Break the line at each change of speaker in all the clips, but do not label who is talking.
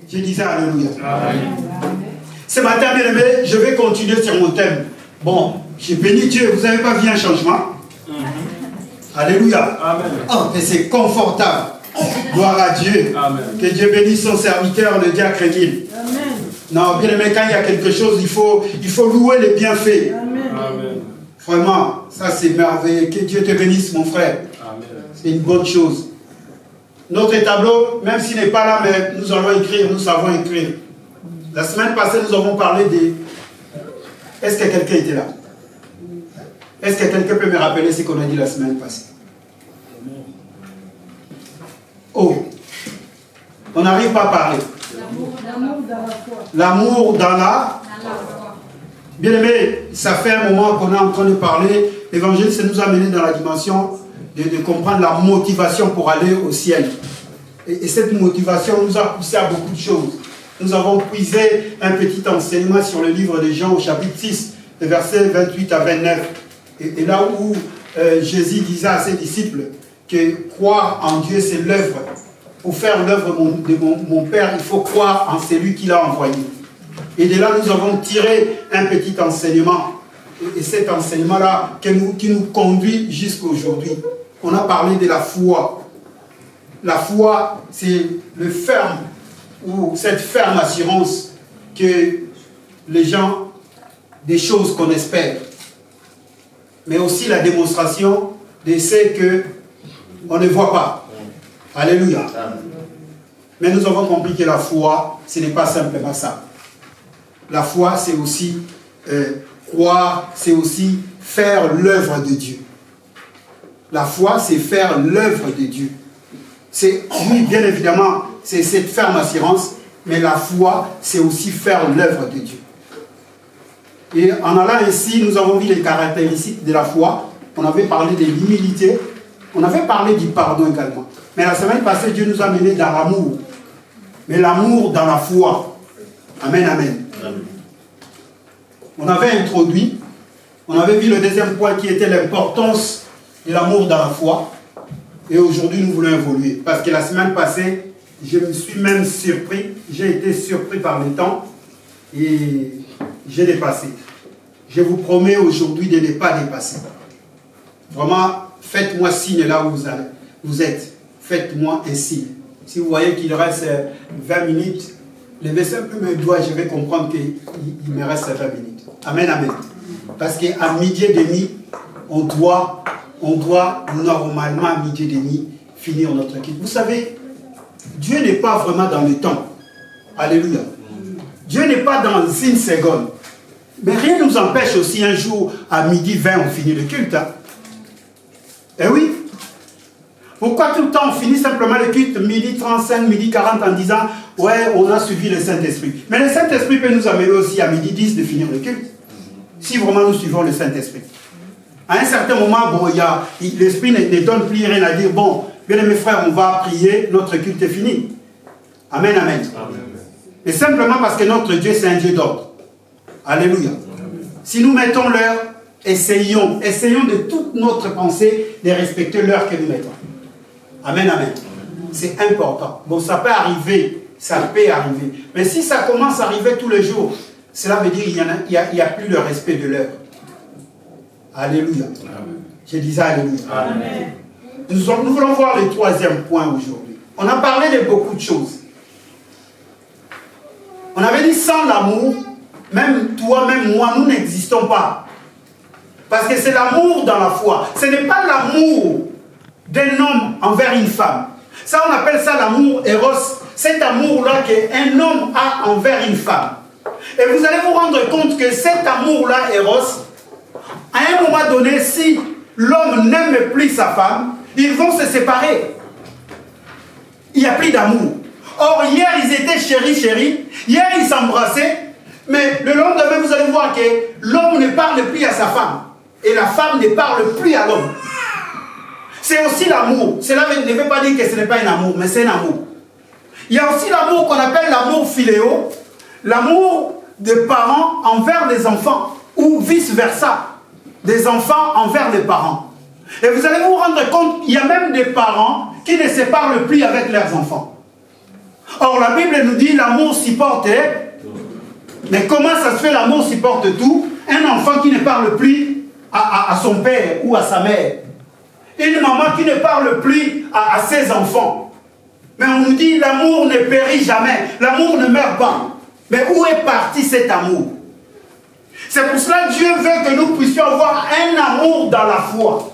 Je disais Alléluia.
Amen.
Ce matin, bien aimé, je vais continuer sur mon thème. Bon, j'ai béni Dieu, vous n'avez pas vu un changement? Alléluia.
Amen.
Oh, mais c'est confortable. Gloire à Dieu.
Amen.
Que Dieu bénisse son serviteur, le diacre Émile.
Amen.
Non, bien aimé, quand il y a quelque chose, il faut louer les bienfaits.
Amen.
Amen.
Vraiment, ça c'est merveilleux. Que Dieu te bénisse, mon frère.
Amen.
C'est une bonne chose. Notre tableau, même s'il n'est pas là, mais nous allons écrire, nous savons écrire. La semaine passée, nous avons parlé de... Est-ce que quelqu'un était là? Est-ce que quelqu'un peut me rappeler ce qu'on a dit la semaine passée? Oh, on n'arrive pas à parler.
L'amour dans la foi.
L'amour dans la... Bien aimé, ça fait un moment qu'on est en train de parler. L'évangile, ça nous a amené dans la dimension de comprendre la motivation pour aller au ciel. Et cette motivation nous a poussé à beaucoup de choses. Nous avons puisé un petit enseignement sur le livre de Jean au chapitre 6, les versets 28 à 29. Et là où Jésus disait à ses disciples que croire en Dieu, c'est l'œuvre. Pour faire l'œuvre de mon Père, il faut croire en celui qui l'a envoyé. Et de là, nous avons tiré un petit enseignement. Et cet enseignement-là qui nous conduit jusqu'à aujourd'hui. On a parlé de la foi. La foi, c'est le ferme, ou cette ferme assurance que les gens, des choses qu'on espère. Mais aussi la démonstration de ce qu'on ne voit pas. Alléluia. Mais nous avons compris que la foi, ce n'est pas simplement ça. La foi, c'est aussi croire, c'est aussi faire l'œuvre de Dieu. La foi, c'est faire l'œuvre de Dieu. C'est, oui, bien évidemment, c'est cette ferme assurance, mais la foi, c'est aussi faire l'œuvre de Dieu. Et en allant ici, nous avons vu les caractéristiques de la foi. On avait parlé de l'humilité, on avait parlé du pardon également. Mais la semaine passée, Dieu nous a menés dans l'amour. Mais l'amour dans la foi. Amen, amen. On avait introduit, on avait vu le deuxième point qui était l'importance de l'amour dans la foi. Et aujourd'hui, nous voulons évoluer. Parce que la semaine passée, je me suis même surpris. J'ai été surpris par le temps. Et j'ai dépassé. Je vous promets aujourd'hui de ne pas dépasser. Vraiment, faites-moi signe là où vous êtes. Faites-moi un signe. Si vous voyez qu'il reste 20 minutes, levez un peu mes doigts, je vais comprendre qu'il me reste 20 minutes. Amen, amen. Parce qu'à midi et demi, on doit normalement à midi et demi finir notre culte. Vous savez, Dieu n'est pas vraiment dans le temps. Alléluia. Dieu n'est pas dans une seconde. Mais rien ne nous empêche aussi un jour, à midi 20, on finit le culte. Hein? Eh oui. Pourquoi tout le temps on finit simplement le culte midi 35, midi 40 en disant « Ouais, on a suivi le Saint-Esprit ». Mais le Saint-Esprit peut nous amener aussi à midi 10 de finir le culte. Si vraiment nous suivons le Saint-Esprit. À un certain moment, bon, l'Esprit ne donne plus rien à dire. Bon, bien mes frères, on va prier, notre culte est fini. Amen, amen. Amen. Et simplement parce que notre Dieu, c'est un Dieu d'ordre. Alléluia. Amen. Si nous mettons l'heure, essayons de toute notre pensée de respecter l'heure que nous mettons. Amen, amen. C'est important. Bon, ça peut arriver. Mais si ça commence à arriver tous les jours, cela veut dire qu'il n'y a plus le respect de l'heure. Alléluia. Amen. Je disais Alléluia. Amen. Nous voulons voir le troisième point aujourd'hui. On a parlé de beaucoup de choses. On avait dit sans l'amour, même toi, même moi, nous n'existons pas. Parce que c'est l'amour dans la foi. Ce n'est pas l'amour d'un homme envers une femme. Ça, on appelle ça l'amour éros. Cet amour-là qu'un homme a envers une femme. Et vous allez vous rendre compte que cet amour-là, éros, à un moment donné, si l'homme n'aime plus sa femme, ils vont se séparer. Il n'y a plus d'amour. Or, hier, ils étaient chéris. Hier, ils s'embrassaient. Mais le lendemain, vous allez voir que l'homme ne parle plus à sa femme. Et la femme ne parle plus à l'homme. C'est aussi l'amour. Cela ne veut pas dire que ce n'est pas un amour, mais c'est un amour. Il y a aussi l'amour qu'on appelle l'amour philéo. L'amour des parents envers les enfants. Ou vice-versa. Des enfants envers les parents. Et vous allez vous rendre compte, il y a même des parents qui ne se parlent plus avec leurs enfants. Or, la Bible nous dit l'amour supporte. Mais comment ça se fait l'amour supporte tout? Un enfant qui ne parle plus à son père ou à sa mère. Une maman qui ne parle plus à ses enfants. Mais on nous dit l'amour ne périt jamais. L'amour ne meurt pas. Mais où est parti cet amour? C'est pour cela que Dieu veut que nous puissions avoir un amour dans la foi.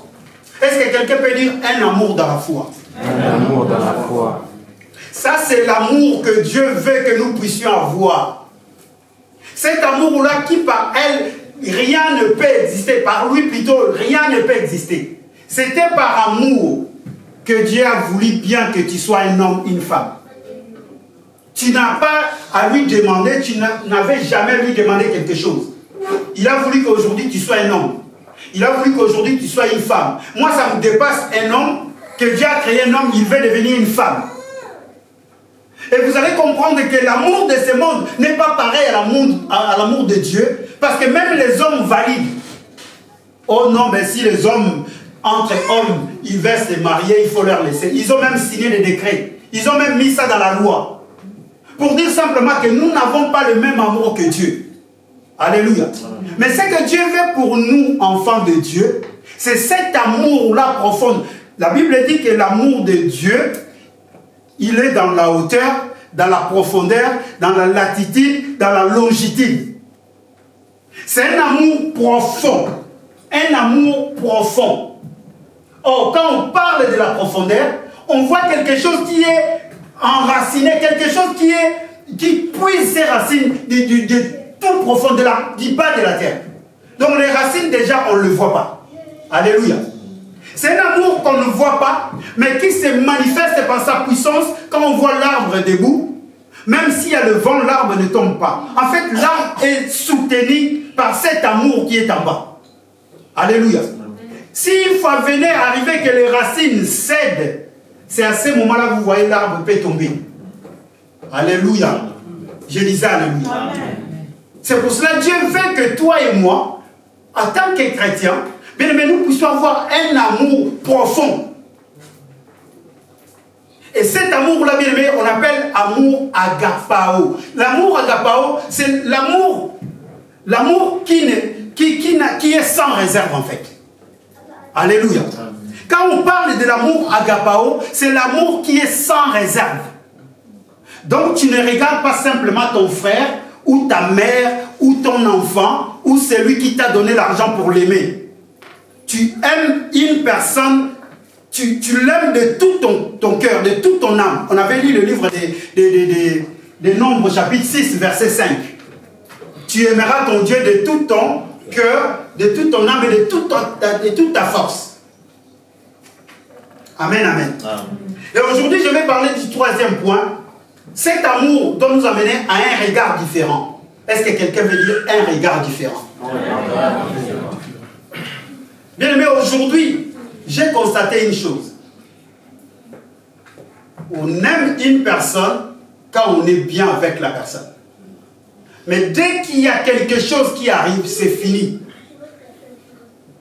Est-ce que quelqu'un peut dire un amour dans la foi?
Un amour dans la foi.
Ça, c'est l'amour que Dieu veut que nous puissions avoir. Cet amour-là qui, par elle, rien ne peut exister. Par lui, plutôt, rien ne peut exister. C'était par amour que Dieu a voulu bien que tu sois un homme, une femme. Tu n'as pas à lui demander, tu n'avais jamais lui demandé quelque chose. Il a voulu qu'aujourd'hui tu sois un homme. Il a voulu qu'aujourd'hui tu sois une femme. Moi, ça me dépasse un homme, que Dieu a créé un homme, il veut devenir une femme. Et vous allez comprendre que l'amour de ce monde n'est pas pareil à l'amour de Dieu, parce que même les hommes valident. Oh non, mais si les hommes, entre hommes, ils veulent se marier, il faut leur laisser. Ils ont même signé des décrets. Ils ont même mis ça dans la loi. Pour dire simplement que nous n'avons pas le même amour que Dieu. Alléluia. Mais ce que Dieu veut pour nous, enfants de Dieu, c'est cet amour-là profond. La Bible dit que l'amour de Dieu, il est dans la hauteur, dans la profondeur, dans la latitude, dans la longitude. C'est un amour profond. Un amour profond. Or, quand on parle de la profondeur, on voit quelque chose qui est enraciné, quelque chose qui puise ses racines de tout profond, du bas de la terre. Donc les racines, déjà, on ne le voit pas. Alléluia. C'est un amour qu'on ne voit pas, mais qui se manifeste par sa puissance quand on voit l'arbre debout. Même s'il y a le vent, l'arbre ne tombe pas. En fait, l'arbre est soutenu par cet amour qui est en bas. Alléluia. S'il faut venir arriver que les racines cèdent, c'est à ce moment-là que vous voyez l'arbre peut tomber. Alléluia. Je disais alléluia. C'est pour cela que Dieu veut que toi et moi, en tant que chrétiens, bien aimés, nous puissions avoir un amour profond. Et cet amour-là, bien aimé, on appelle amour agapao. L'amour agapao, c'est l'amour qui est sans réserve en fait. Alléluia. Quand on parle de l'amour agapao, c'est l'amour qui est sans réserve. Donc tu ne regardes pas simplement ton frère, ou ta mère, ou ton enfant, ou celui qui t'a donné l'argent pour l'aimer. Tu aimes une personne, tu l'aimes de tout ton cœur, de toute ton âme. On avait lu le livre des Nombres, chapitre 6, verset 5. Tu aimeras ton Dieu de tout ton cœur, de toute ton âme et de toute ta force. Amen, amen. Et aujourd'hui, je vais parler du troisième point. Cet amour doit nous amener à un regard différent. Est-ce que quelqu'un veut dire un regard différent? Bien aimé, aujourd'hui, j'ai constaté une chose. On aime une personne quand on est bien avec la personne. Mais dès qu'il y a quelque chose qui arrive, c'est fini.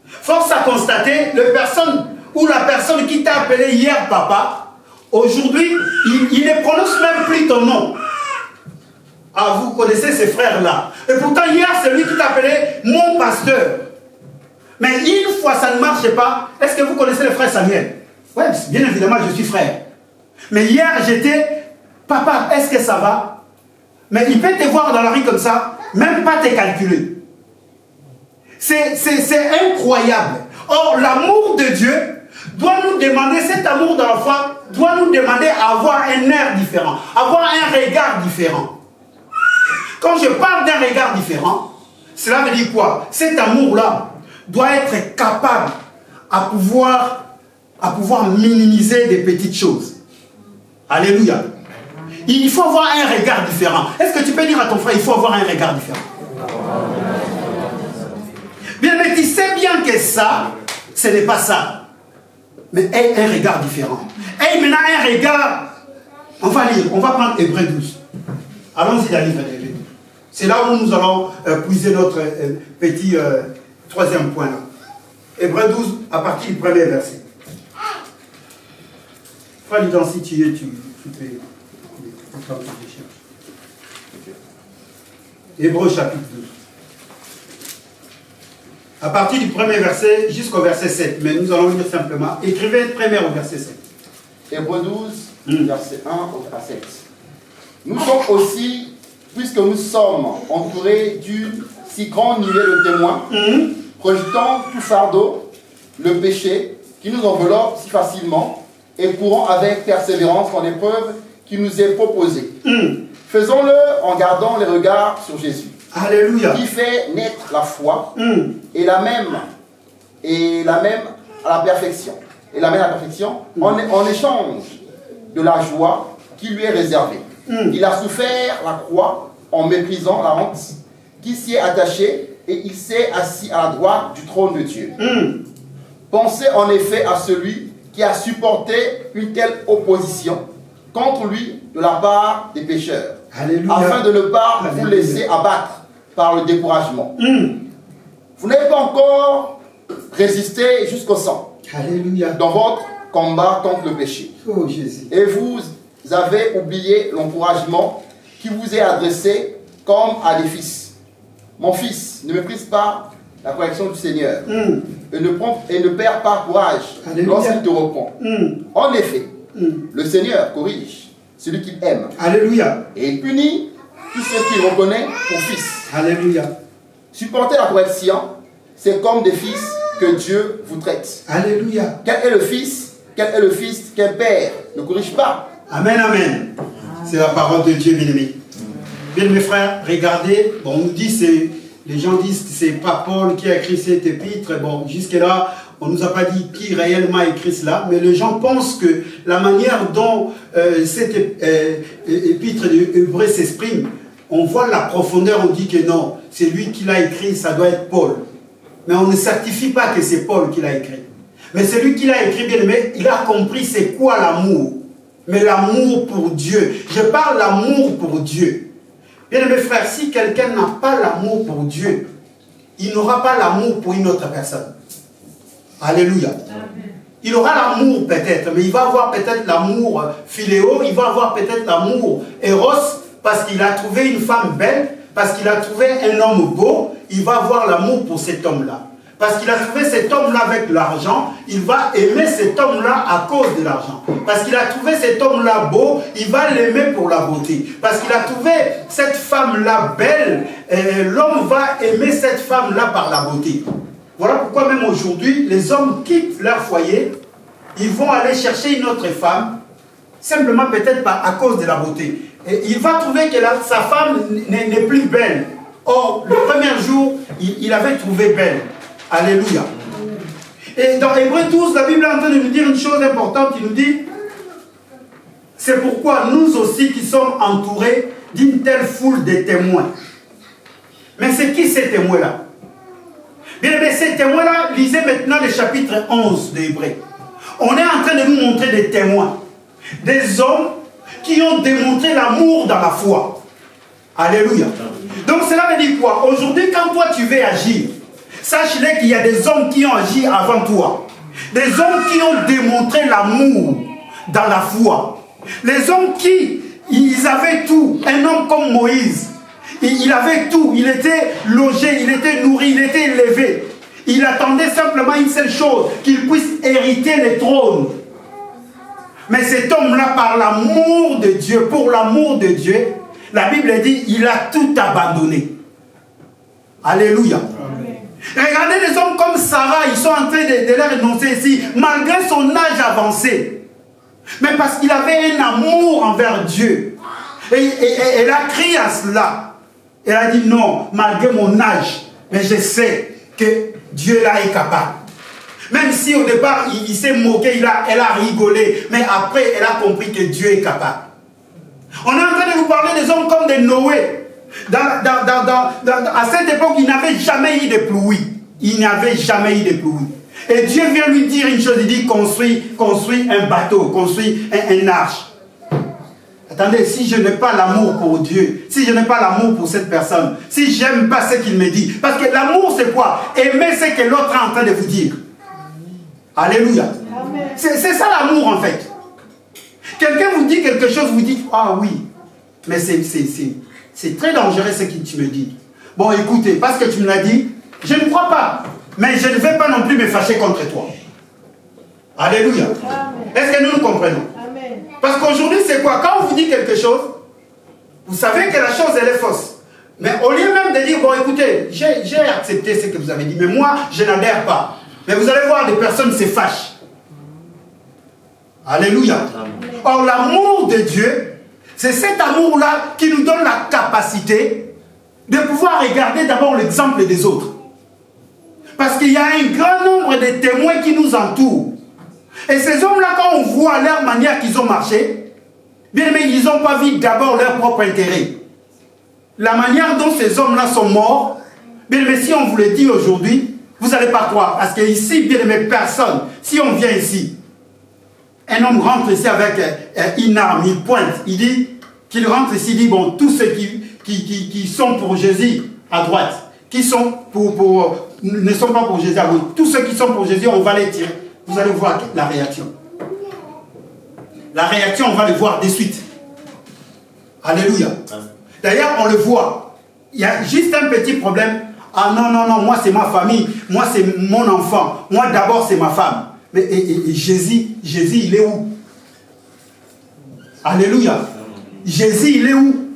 Force à constater, la personne qui t'a appelé hier papa, aujourd'hui, il ne prononce même plus ton nom. Ah, vous connaissez ces frères-là. Et pourtant, hier, c'est lui qui t'a appelé mon pasteur. Mais une fois, ça ne marche pas. Est-ce que vous connaissez le frère Samuel? Oui, bien évidemment, je suis frère. Mais hier, j'étais, papa, est-ce que ça va? Mais il peut te voir dans la rue comme ça, même pas te calculer. C'est incroyable. Or, l'amour de Dieu doit nous demander, cet amour dans la foi, doit nous demander à avoir un air différent, avoir un regard différent. Quand je parle d'un regard différent, cela veut dire quoi? Cet amour-là doit être capable à pouvoir minimiser des petites choses. Alléluia. Il faut avoir un regard différent. Est-ce que tu peux dire à ton frère, il faut avoir un regard différent? Bien, mais tu sais bien que ça, ce n'est pas ça. Mais aie un regard différent. Aie maintenant un regard. On va lire, on va prendre Hébreux 12. Allons-y dans le livre d'Hébreux 12. C'est là où nous allons puiser notre petit troisième point. Hébreux 12, à partir du premier verset. Frère Lidan, si tu es, tu peux. temps que je cherche. Hébreux chapitre 12. À partir du premier verset jusqu'au verset 7. Mais nous allons lire simplement. Écrivez premier au verset 7.
Hébreux 12, verset 1 à 7. Nous sommes aussi, puisque nous sommes entourés d'une si grande nuée de témoins, rejetant tout fardeau, le péché qui nous enveloppe si facilement, et courant avec persévérance dans l'épreuve qui nous est proposée. Faisons-le en gardant les regards sur Jésus.
Alléluia.
Qui fait naître la foi et la même à la perfection. Et l'amène à la perfection en échange de la joie qui lui est réservée. Il a souffert la croix en méprisant la honte qui s'y est attachée et il s'est assis à la droite du trône de Dieu. Pensez en effet à celui qui a supporté une telle opposition contre lui de la part des pécheurs.
Alléluia.
Afin de ne pas vous laisser abattre par le découragement. Vous n'avez pas encore résisté jusqu'au sang.
Alléluia.
Dans votre combat contre le péché.
Oh Jésus.
Et vous avez oublié l'encouragement qui vous est adressé comme à des fils. Mon fils, ne méprise pas la correction du Seigneur et ne perds pas courage lorsqu'il te reprend. En effet, le Seigneur corrige celui qu'il aime.
Alléluia.
Et il punit tous ceux qu'il reconnaît pour fils.
Alléluia.
Supporter la correction, c'est comme des fils que Dieu vous traite.
Alléluia.
Quel est le fils qu'un père ne corrige pas?
Amen, amen. C'est la parole de Dieu, bien-aimé. Bien, mes frères, regardez. Bon, on nous dit, les gens disent que c'est pas Paul qui a écrit cette épître. Bon, jusque-là, on ne nous a pas dit qui réellement a écrit cela, mais les gens pensent que la manière dont cette épître de Hébreux s'exprime, on voit la profondeur, on dit que non, c'est lui qui l'a écrit, ça doit être Paul. Mais on ne certifie pas que c'est Paul qui l'a écrit. Mais celui qui l'a écrit, bien aimé, il a compris c'est quoi l'amour. Mais l'amour pour Dieu. Je parle l'amour pour Dieu. Bien aimé frère, si quelqu'un n'a pas l'amour pour Dieu, il n'aura pas l'amour pour une autre personne. Alléluia. Il aura l'amour peut-être, mais il va avoir peut-être l'amour philéo, il va avoir peut-être l'amour éros, parce qu'il a trouvé une femme belle, parce qu'il a trouvé un homme beau, il va avoir l'amour pour cet homme-là. Parce qu'il a trouvé cet homme-là avec l'argent, il va aimer cet homme-là à cause de l'argent. Parce qu'il a trouvé cet homme-là beau, il va l'aimer pour la beauté. Parce qu'il a trouvé cette femme-là belle, l'homme va aimer cette femme-là par la beauté. Voilà pourquoi même aujourd'hui, les hommes quittent leur foyer, ils vont aller chercher une autre femme, simplement peut-être pas à cause de la beauté. Et il va trouver que sa femme n'est plus belle. Or, le premier jour, il avait trouvé belle. Alléluia. Et dans Hébreux 12, la Bible est en train de nous dire une chose importante. Il nous dit, c'est pourquoi nous aussi qui sommes entourés d'une telle foule de témoins. Mais c'est qui ces témoins-là? Bien aimé, ces témoins-là, lisez maintenant le chapitre 11 de Hébreux. On est en train de nous montrer des témoins. Des hommes qui ont démontré l'amour dans la foi. Alléluia. Donc cela veut dire quoi? Aujourd'hui, quand toi tu veux agir, sache-le qu'il y a des hommes qui ont agi avant toi. Des hommes qui ont démontré l'amour dans la foi. Les hommes qui, ils avaient tout. Un homme comme Moïse, il avait tout. Il était logé, il était nourri, il était élevé. Il attendait simplement une seule chose, qu'il puisse hériter le trône. Mais cet homme-là, par l'amour de Dieu, pour l'amour de Dieu, la Bible dit, il a tout abandonné. Alléluia. Amen. Regardez les hommes comme Sarah, ils sont en train de leur énoncer ici, malgré son âge avancé. Mais parce qu'il avait un amour envers Dieu. Et elle a crié à cela. Elle a dit non, malgré mon âge, mais je sais que Dieu là est capable. Même si au départ, il s'est moqué, elle a rigolé. Mais après, elle a compris que Dieu est capable. On est en train de vous parler des hommes comme de Noé. À cette époque, il n'avait jamais eu de pluie. Il n'avait jamais eu de pluie. Et Dieu vient lui dire une chose. Il dit, construis un bateau, construis un arche. Attendez, si je n'ai pas l'amour pour Dieu, si je n'ai pas l'amour pour cette personne, si je n'aime pas ce qu'il me dit. Parce que l'amour, c'est quoi? Aimer ce que l'autre est en train de vous dire. Alléluia. C'est ça l'amour en fait. Quelqu'un vous dit quelque chose, vous dites, ah oui, Mais c'est très dangereux ce que tu me dis. Bon, écoutez, parce que tu me l'as dit, je ne crois pas. Mais je ne vais pas non plus me fâcher contre toi. Alléluia. Est-ce que nous comprenons?
Amen.
Parce qu'aujourd'hui, c'est quoi? Quand on vous dit quelque chose, vous savez que la chose, elle est fausse. Mais au lieu même de dire, bon, écoutez, j'ai accepté ce que vous avez dit, mais moi, je n'adhère pas. Mais vous allez voir, des personnes se fâchent. Alléluia. Or, l'amour de Dieu, c'est cet amour-là qui nous donne la capacité de pouvoir regarder d'abord l'exemple des autres. Parce qu'il y a un grand nombre de témoins qui nous entourent. Et ces hommes-là, quand on voit leur manière qu'ils ont marché, bien aimé, ils n'ont pas vu d'abord leur propre intérêt. La manière dont ces hommes-là sont morts, bien aimé, si on vous le dit aujourd'hui, vous n'allez pas croire. Parce qu'ici, bien aimé, personne, si on vient ici, un homme rentre ici avec une arme, il pointe, il dit qu'il rentre ici, il dit, bon, tous ceux qui sont pour Jésus à droite, qui sont ne sont pas pour Jésus à gauche, tous ceux qui sont pour Jésus, on va les tirer. Vous allez voir la réaction. La réaction, on va le voir de suite. Alléluia. D'ailleurs, on le voit. Il y a juste un petit problème. Ah non, non, non, moi c'est ma famille, moi c'est mon enfant, moi d'abord c'est ma femme. Mais et Jésus, il est où? Alléluia. Jésus, il est où?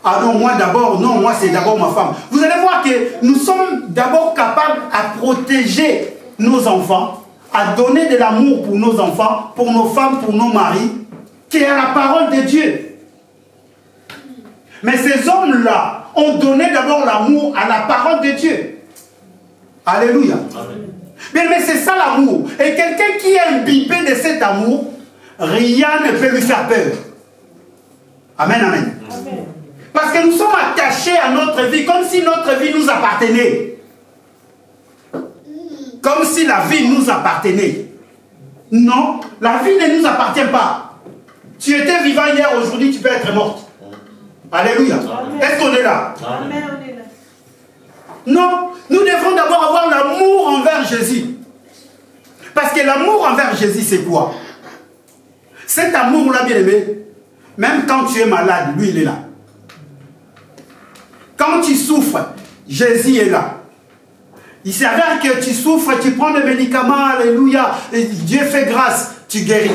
Ah non, moi d'abord, non, moi c'est d'abord ma femme. Vous allez voir que nous sommes d'abord capables à protéger nos enfants, à donner de l'amour pour nos enfants, pour nos femmes, pour nos maris, qui est la parole de Dieu. Mais ces hommes-là ont donné d'abord l'amour à la parole de Dieu. Alléluia. Amen. Mais c'est ça l'amour. Et quelqu'un qui est imbibé de cet amour, rien ne peut lui faire peur. Amen, amen. Amen. Parce que nous sommes attachés à notre vie comme si notre vie nous appartenait. Comme si la vie nous appartenait. Non, la vie ne nous appartient pas. Tu étais vivant hier, aujourd'hui tu peux être morte. Alléluia. Est-ce qu'on est là?
Amen, on est là.
Non, nous devons d'abord avoir l'amour envers Jésus. Parce que l'amour envers Jésus, c'est quoi? Cet amour-là, bien aimé, même quand tu es malade, lui, il est là. Quand tu souffres, Jésus est là. Il s'avère que tu souffres, tu prends des médicaments, alléluia, et Dieu fait grâce, tu guéris.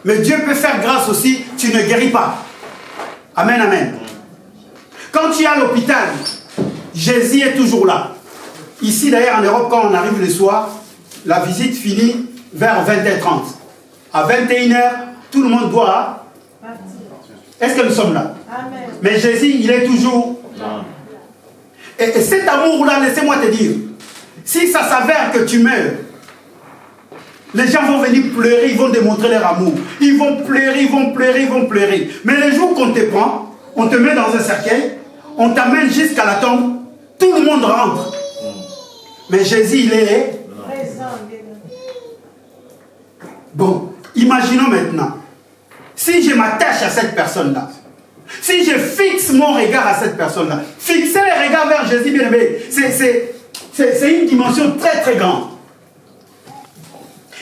Mais Dieu peut faire grâce aussi, tu ne guéris pas. Amen, amen. Quand tu es à l'hôpital, Jésus est toujours là. Ici, d'ailleurs, en Europe, quand on arrive le soir, la visite finit vers 20h30. À 21h, tout le monde doit partir. Est-ce que nous sommes là?
Amen.
Mais Jésus, il est toujours là. Et cet amour-là, laissez-moi te dire, si ça s'avère que tu meurs, les gens vont venir pleurer, ils vont démontrer leur amour. Ils vont pleurer, ils vont pleurer, ils vont pleurer. Mais le jour qu'on te prend, on te met dans un cercueil, on t'amène jusqu'à la tombe, tout le monde rentre. Mais Jésus, il est présent. Bon, imaginons maintenant, si je m'attache à cette personne-là, si je fixe mon regard à cette personne-là, fixer le regard vers Jésus, bien aimé, c'est une dimension très très grande.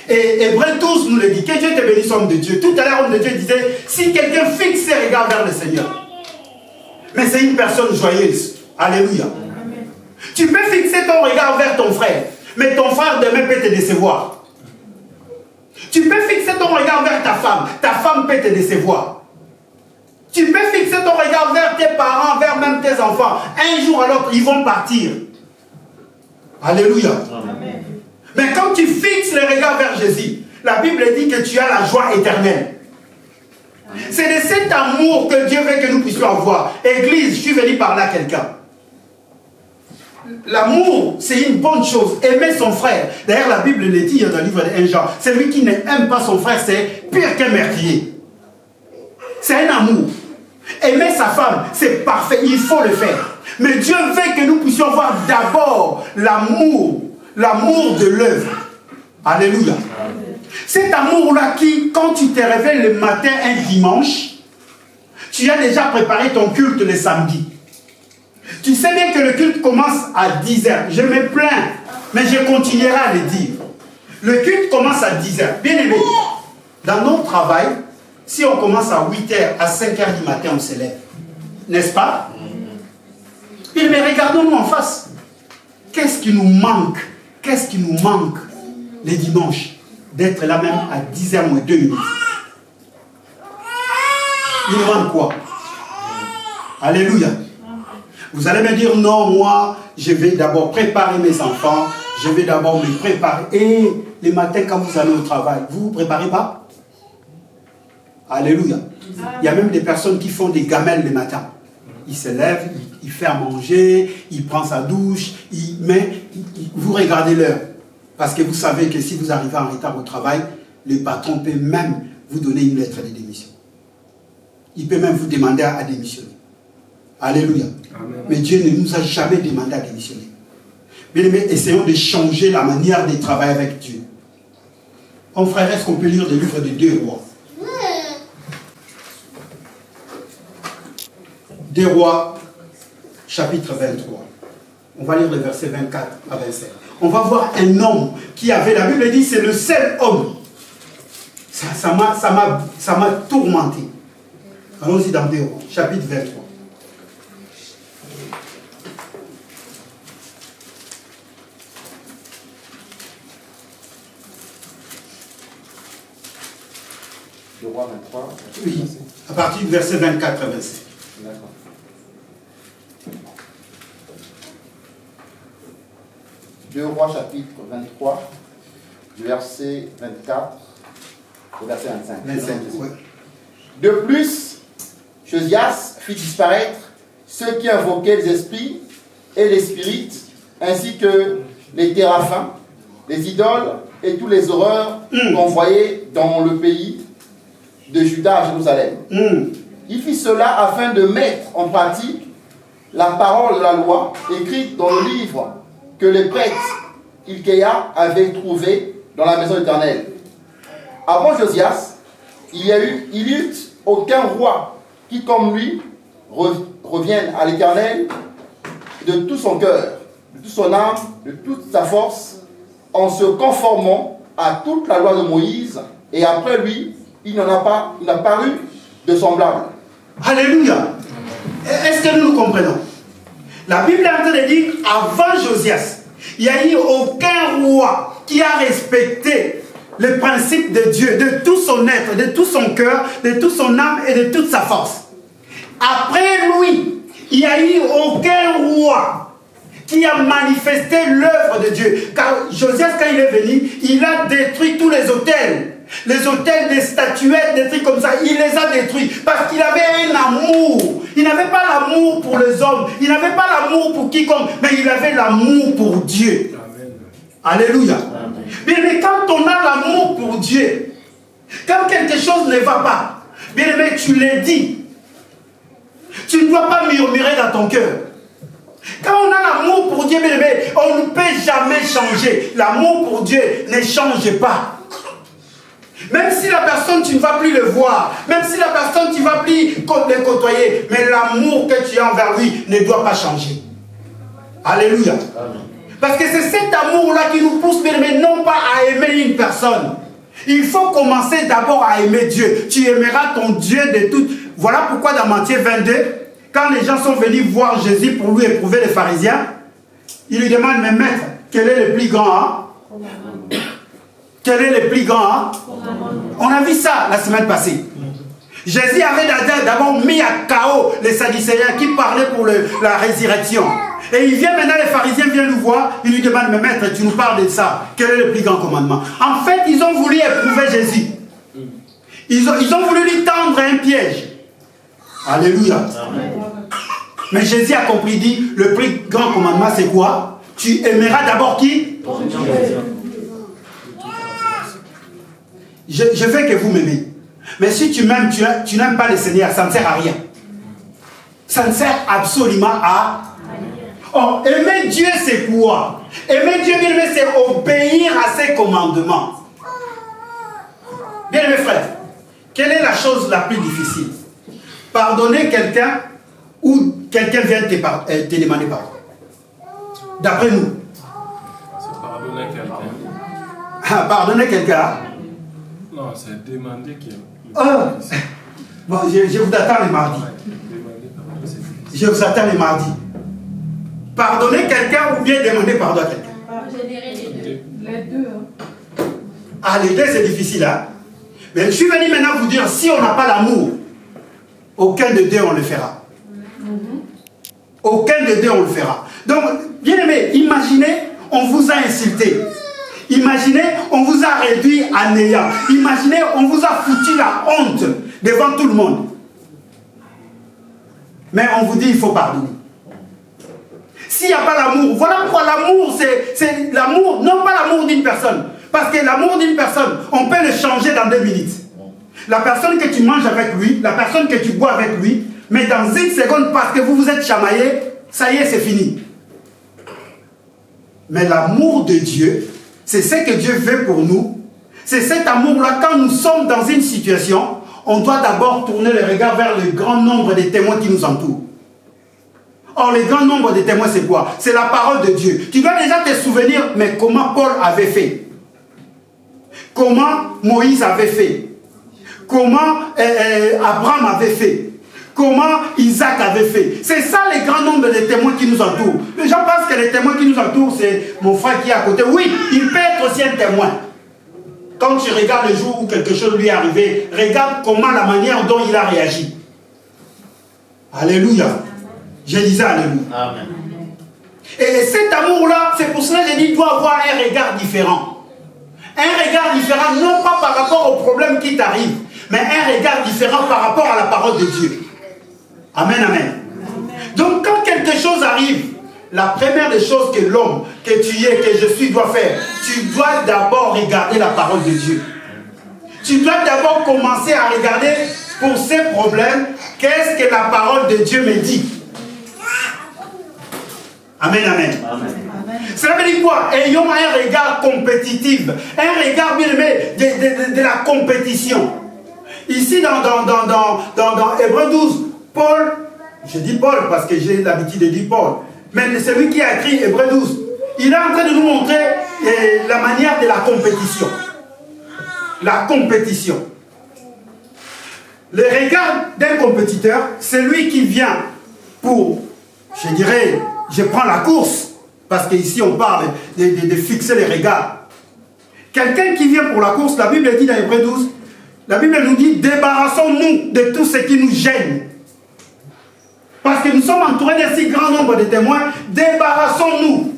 Et Hébreux 12 nous le dit, que Dieu te bénisse, homme de Dieu. Tout à l'heure, homme de Dieu disait, si quelqu'un fixe ses regards vers le Seigneur, mais c'est une personne joyeuse. Alléluia. Amen. Tu peux fixer ton regard vers ton frère, mais ton frère demain peut te décevoir. Tu peux fixer ton regard vers ta femme peut te décevoir. Tu peux fixer ton regard vers tes parents, vers même tes enfants. Un jour à l'autre, ils vont partir. Alléluia. Amen. Mais quand tu fixes le regard vers Jésus, la Bible dit que tu as la joie éternelle. C'est de cet amour que Dieu veut que nous puissions avoir. Église, je suis venu parler à quelqu'un. L'amour, c'est une bonne chose. Aimer son frère. D'ailleurs, la Bible le dit dans le livre de 1 Jean. Celui qui n'aime pas son frère, c'est pire qu'un meurtrier. C'est un amour. Aimer sa femme, c'est parfait. Il faut le faire. Mais Dieu veut que nous puissions voir d'abord l'amour de l'œuvre. Alléluia. Cet amour-là qui, quand tu te réveilles le matin un dimanche, tu as déjà préparé ton culte le samedi. Tu sais bien que le culte commence à 10h. Je me plains, mais je continuerai à le dire. Le culte commence à 10h. Bien aimé, dans notre travail, Si on commence à 8h, à 5h du matin, on se lève. N'est-ce pas? Mais regardons-nous en face. Qu'est-ce qui nous manque? Qu'est-ce qui nous manque les dimanches? D'être là même à 10h moins 2 minutes. Il nous manque quoi? Alléluia. Vous allez me dire, non, moi, je vais d'abord préparer mes enfants, je vais d'abord me préparer. Et les matins, quand vous allez au travail, vous ne vous préparez pas? Alléluia. Il y a même des personnes qui font des gamelles le matin. Il se lève, il fait à manger, il prend sa douche, vous regardez l'heure. Parce que vous savez que si vous arrivez en retard au travail, le patron peut même vous donner une lettre de démission. Il peut même vous demander à démissionner. Alléluia. Amen. Mais Dieu ne nous a jamais demandé à démissionner. Bien aimés, essayons de changer la manière de travailler avec Dieu. Mon frère, est-ce qu'on peut lire le livre de 2 Rois? 2 Rois, chapitre 23. On va lire le verset 24 à 27. On va voir un homme qui avait, la Bible dit, c'est le seul homme. Ça m'a tourmenté. Allons-y dans 2 Rois, chapitre 23.
Le roi 23.
Oui, à partir du verset 24 à 27.
D'accord. Deux Rois chapitre 23, du verset 24 au verset 25.
25, ouais.
De plus, Josias fit disparaître ceux qui invoquaient les esprits et les spirites, ainsi que les téraphins, les idoles et toutes les horreurs qu'on voyait dans le pays de Juda à Jérusalem. Il fit cela afin de mettre en pratique la parole de la loi écrite dans le livre que les prêtres Hilkiah avaient trouvé dans la maison éternelle. Avant Josias, il n'y eut aucun roi qui, comme lui, revienne à l'Éternel de tout son cœur, de toute son âme, de toute sa force, en se conformant à toute la loi de Moïse, et après lui, il n'a pas eu de semblable.
Alléluia. Est-ce que nous comprenons? La Bible est en train de dire, avant Josias, il n'y a eu aucun roi qui a respecté le principe de Dieu, de tout son être, de tout son cœur, de toute son âme et de toute sa force. Après lui, il n'y a eu aucun roi qui a manifesté l'œuvre de Dieu. Car Josias, quand il est venu, il a détruit tous les autels. Les autels, des statuettes, des trucs comme ça, il les a détruits parce qu'il avait un amour. Il n'avait pas l'amour pour les hommes, il n'avait pas l'amour pour quiconque, mais il avait l'amour pour Dieu. Amen. Alléluia. Amen. Mais quand on a l'amour pour Dieu, quand quelque chose ne va pas, bien aimé, tu l'as dit. Tu ne dois pas murmurer dans ton cœur. Quand on a l'amour pour Dieu, bien aimé, on ne peut jamais changer. L'amour pour Dieu ne change pas. Même si la personne, tu ne vas plus le voir, même si la personne, tu ne vas plus le côtoyer, mais l'amour que tu as envers lui ne doit pas changer. Alléluia. Amen. Parce que c'est cet amour-là qui nous pousse, mais non pas à aimer une personne. Il faut commencer d'abord à aimer Dieu. Tu aimeras ton Dieu de tout. Voilà pourquoi dans Matthieu 22, quand les gens sont venus voir Jésus pour lui éprouver les pharisiens, ils lui demandent, mais maître, quel est le plus grand? Quel est le plus grand? On a vu ça la semaine passée. Jésus avait d'abord mis à KO les Sadducéens qui parlaient pour la résurrection. Et il vient maintenant, les pharisiens viennent nous voir, ils lui demandent, mais maître, tu nous parles de ça. Quel est le plus grand commandement? En fait, ils ont voulu éprouver Jésus. Ils ont voulu lui tendre un piège. Alléluia. Amen. Mais Jésus a compris, dit, le plus grand commandement, c'est quoi? Tu aimeras d'abord qui? Je veux que vous m'aimez. Mais si tu m'aimes, tu n'aimes pas le Seigneur, ça ne sert à rien. Ça ne sert absolument à rien. Oh, aimer Dieu, c'est quoi? Aimer Dieu, bien aimé, c'est obéir à ses commandements. Bien aimé frère, quelle est la chose la plus difficile? Pardonner quelqu'un ou quelqu'un vient te demander pardon? D'après nous.
C'est pardonner quelqu'un.
Pardonner quelqu'un?
Non, c'est demander qu'il
Bon, je vous attends les mardis. Je vous attends les mardis. Pardonner quelqu'un ou bien demander pardon à quelqu'un?
Je dirais les deux. Les deux.
Ah, les deux, c'est difficile, hein? Mais je suis venu maintenant vous dire, si on n'a pas l'amour, aucun de deux, on le fera. Aucun de deux, on le fera. Donc, bien aimé, imaginez, on vous a insulté. Imaginez, on vous a réduit à néant. Imaginez, on vous a foutu la honte devant tout le monde. Mais on vous dit, il faut pardonner. S'il n'y a pas l'amour, voilà pourquoi l'amour, c'est l'amour, non pas l'amour d'une personne. Parce que l'amour d'une personne, on peut le changer dans 2 minutes. La personne que tu manges avec lui, la personne que tu bois avec lui, mais dans 1 seconde, parce que vous vous êtes chamaillé, ça y est, c'est fini. Mais l'amour de Dieu, c'est ce que Dieu veut pour nous. C'est cet amour-là, quand nous sommes dans une situation, on doit d'abord tourner le regard vers le grand nombre de témoins qui nous entourent. Or, le grand nombre de témoins, c'est quoi? C'est la parole de Dieu. Tu dois déjà te souvenir, mais comment Paul avait fait? Comment Moïse avait fait? Comment Abraham avait fait? Comment Isaac avait fait? C'est ça les grands nombres de témoins qui nous entourent. Les gens pensent que les témoins qui nous entourent, c'est mon frère qui est à côté. Oui, il peut être aussi un témoin. Quand tu regardes le jour où quelque chose lui est arrivé, regarde comment la manière dont il a réagi. Alléluia. Je disais alléluia.
Amen.
Et cet amour-là, c'est pour cela que j'ai dit, il doit avoir un regard différent. Un regard différent, non pas par rapport au problème qui t'arrive, mais un regard différent par rapport à la parole de Dieu. Amen, amen. Donc quand quelque chose arrive, la première des choses que l'homme, que tu es, que je suis, doit faire, tu dois d'abord regarder la parole de Dieu. Tu dois d'abord commencer à regarder pour ces problèmes, qu'est-ce que la parole de Dieu me dit. Amen, amen. Amen. Cela veut dire quoi? Ayons un regard compétitif, un regard bien aimé de la compétition. Ici dans Hébreux 12, Paul, je dis Paul parce que j'ai l'habitude de dire Paul, mais c'est lui qui a écrit Hébreux 12. Il est en train de nous montrer la manière de la compétition. La compétition. Le regard d'un compétiteur, c'est lui qui vient pour, je dirais, je prends la course, parce qu'ici on parle de fixer les regards. Quelqu'un qui vient pour la course, la Bible dit dans Hébreux 12, la Bible nous dit, débarrassons-nous de tout ce qui nous gêne. Parce que nous sommes entourés d'un si grand nombre de témoins, débarrassons-nous.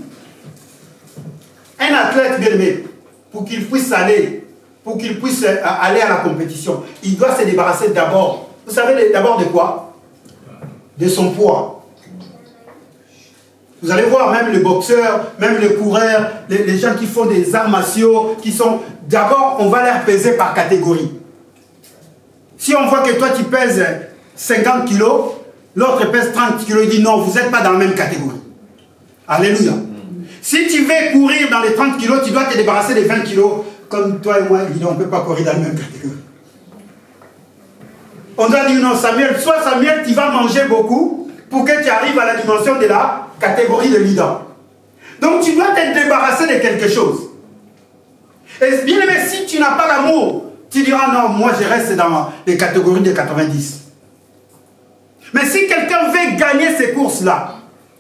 Un athlète bien aimé, pour qu'il puisse aller à la compétition, il doit se débarrasser d'abord. Vous savez d'abord de quoi? De son poids. Vous allez voir même les boxeurs, même les coureurs, les gens qui font des arts martiaux, qui sont... D'abord, on va les peser par catégorie. Si on voit que toi tu pèses 50 kilos, l'autre pèse 30 kilos, il dit non, vous n'êtes pas dans la même catégorie. Alléluia. Si tu veux courir dans les 30 kilos, tu dois te débarrasser des 20 kilos. Comme toi et moi, on ne peut pas courir dans la même catégorie. On doit dire non, Samuel, soit Samuel, tu vas manger beaucoup pour que tu arrives à la dimension de la catégorie de leader. Donc tu dois te débarrasser de quelque chose. Et bien aimé, si tu n'as pas l'amour, tu diras non, moi je reste dans les catégories de 90. Mais si quelqu'un veut gagner ces courses-là,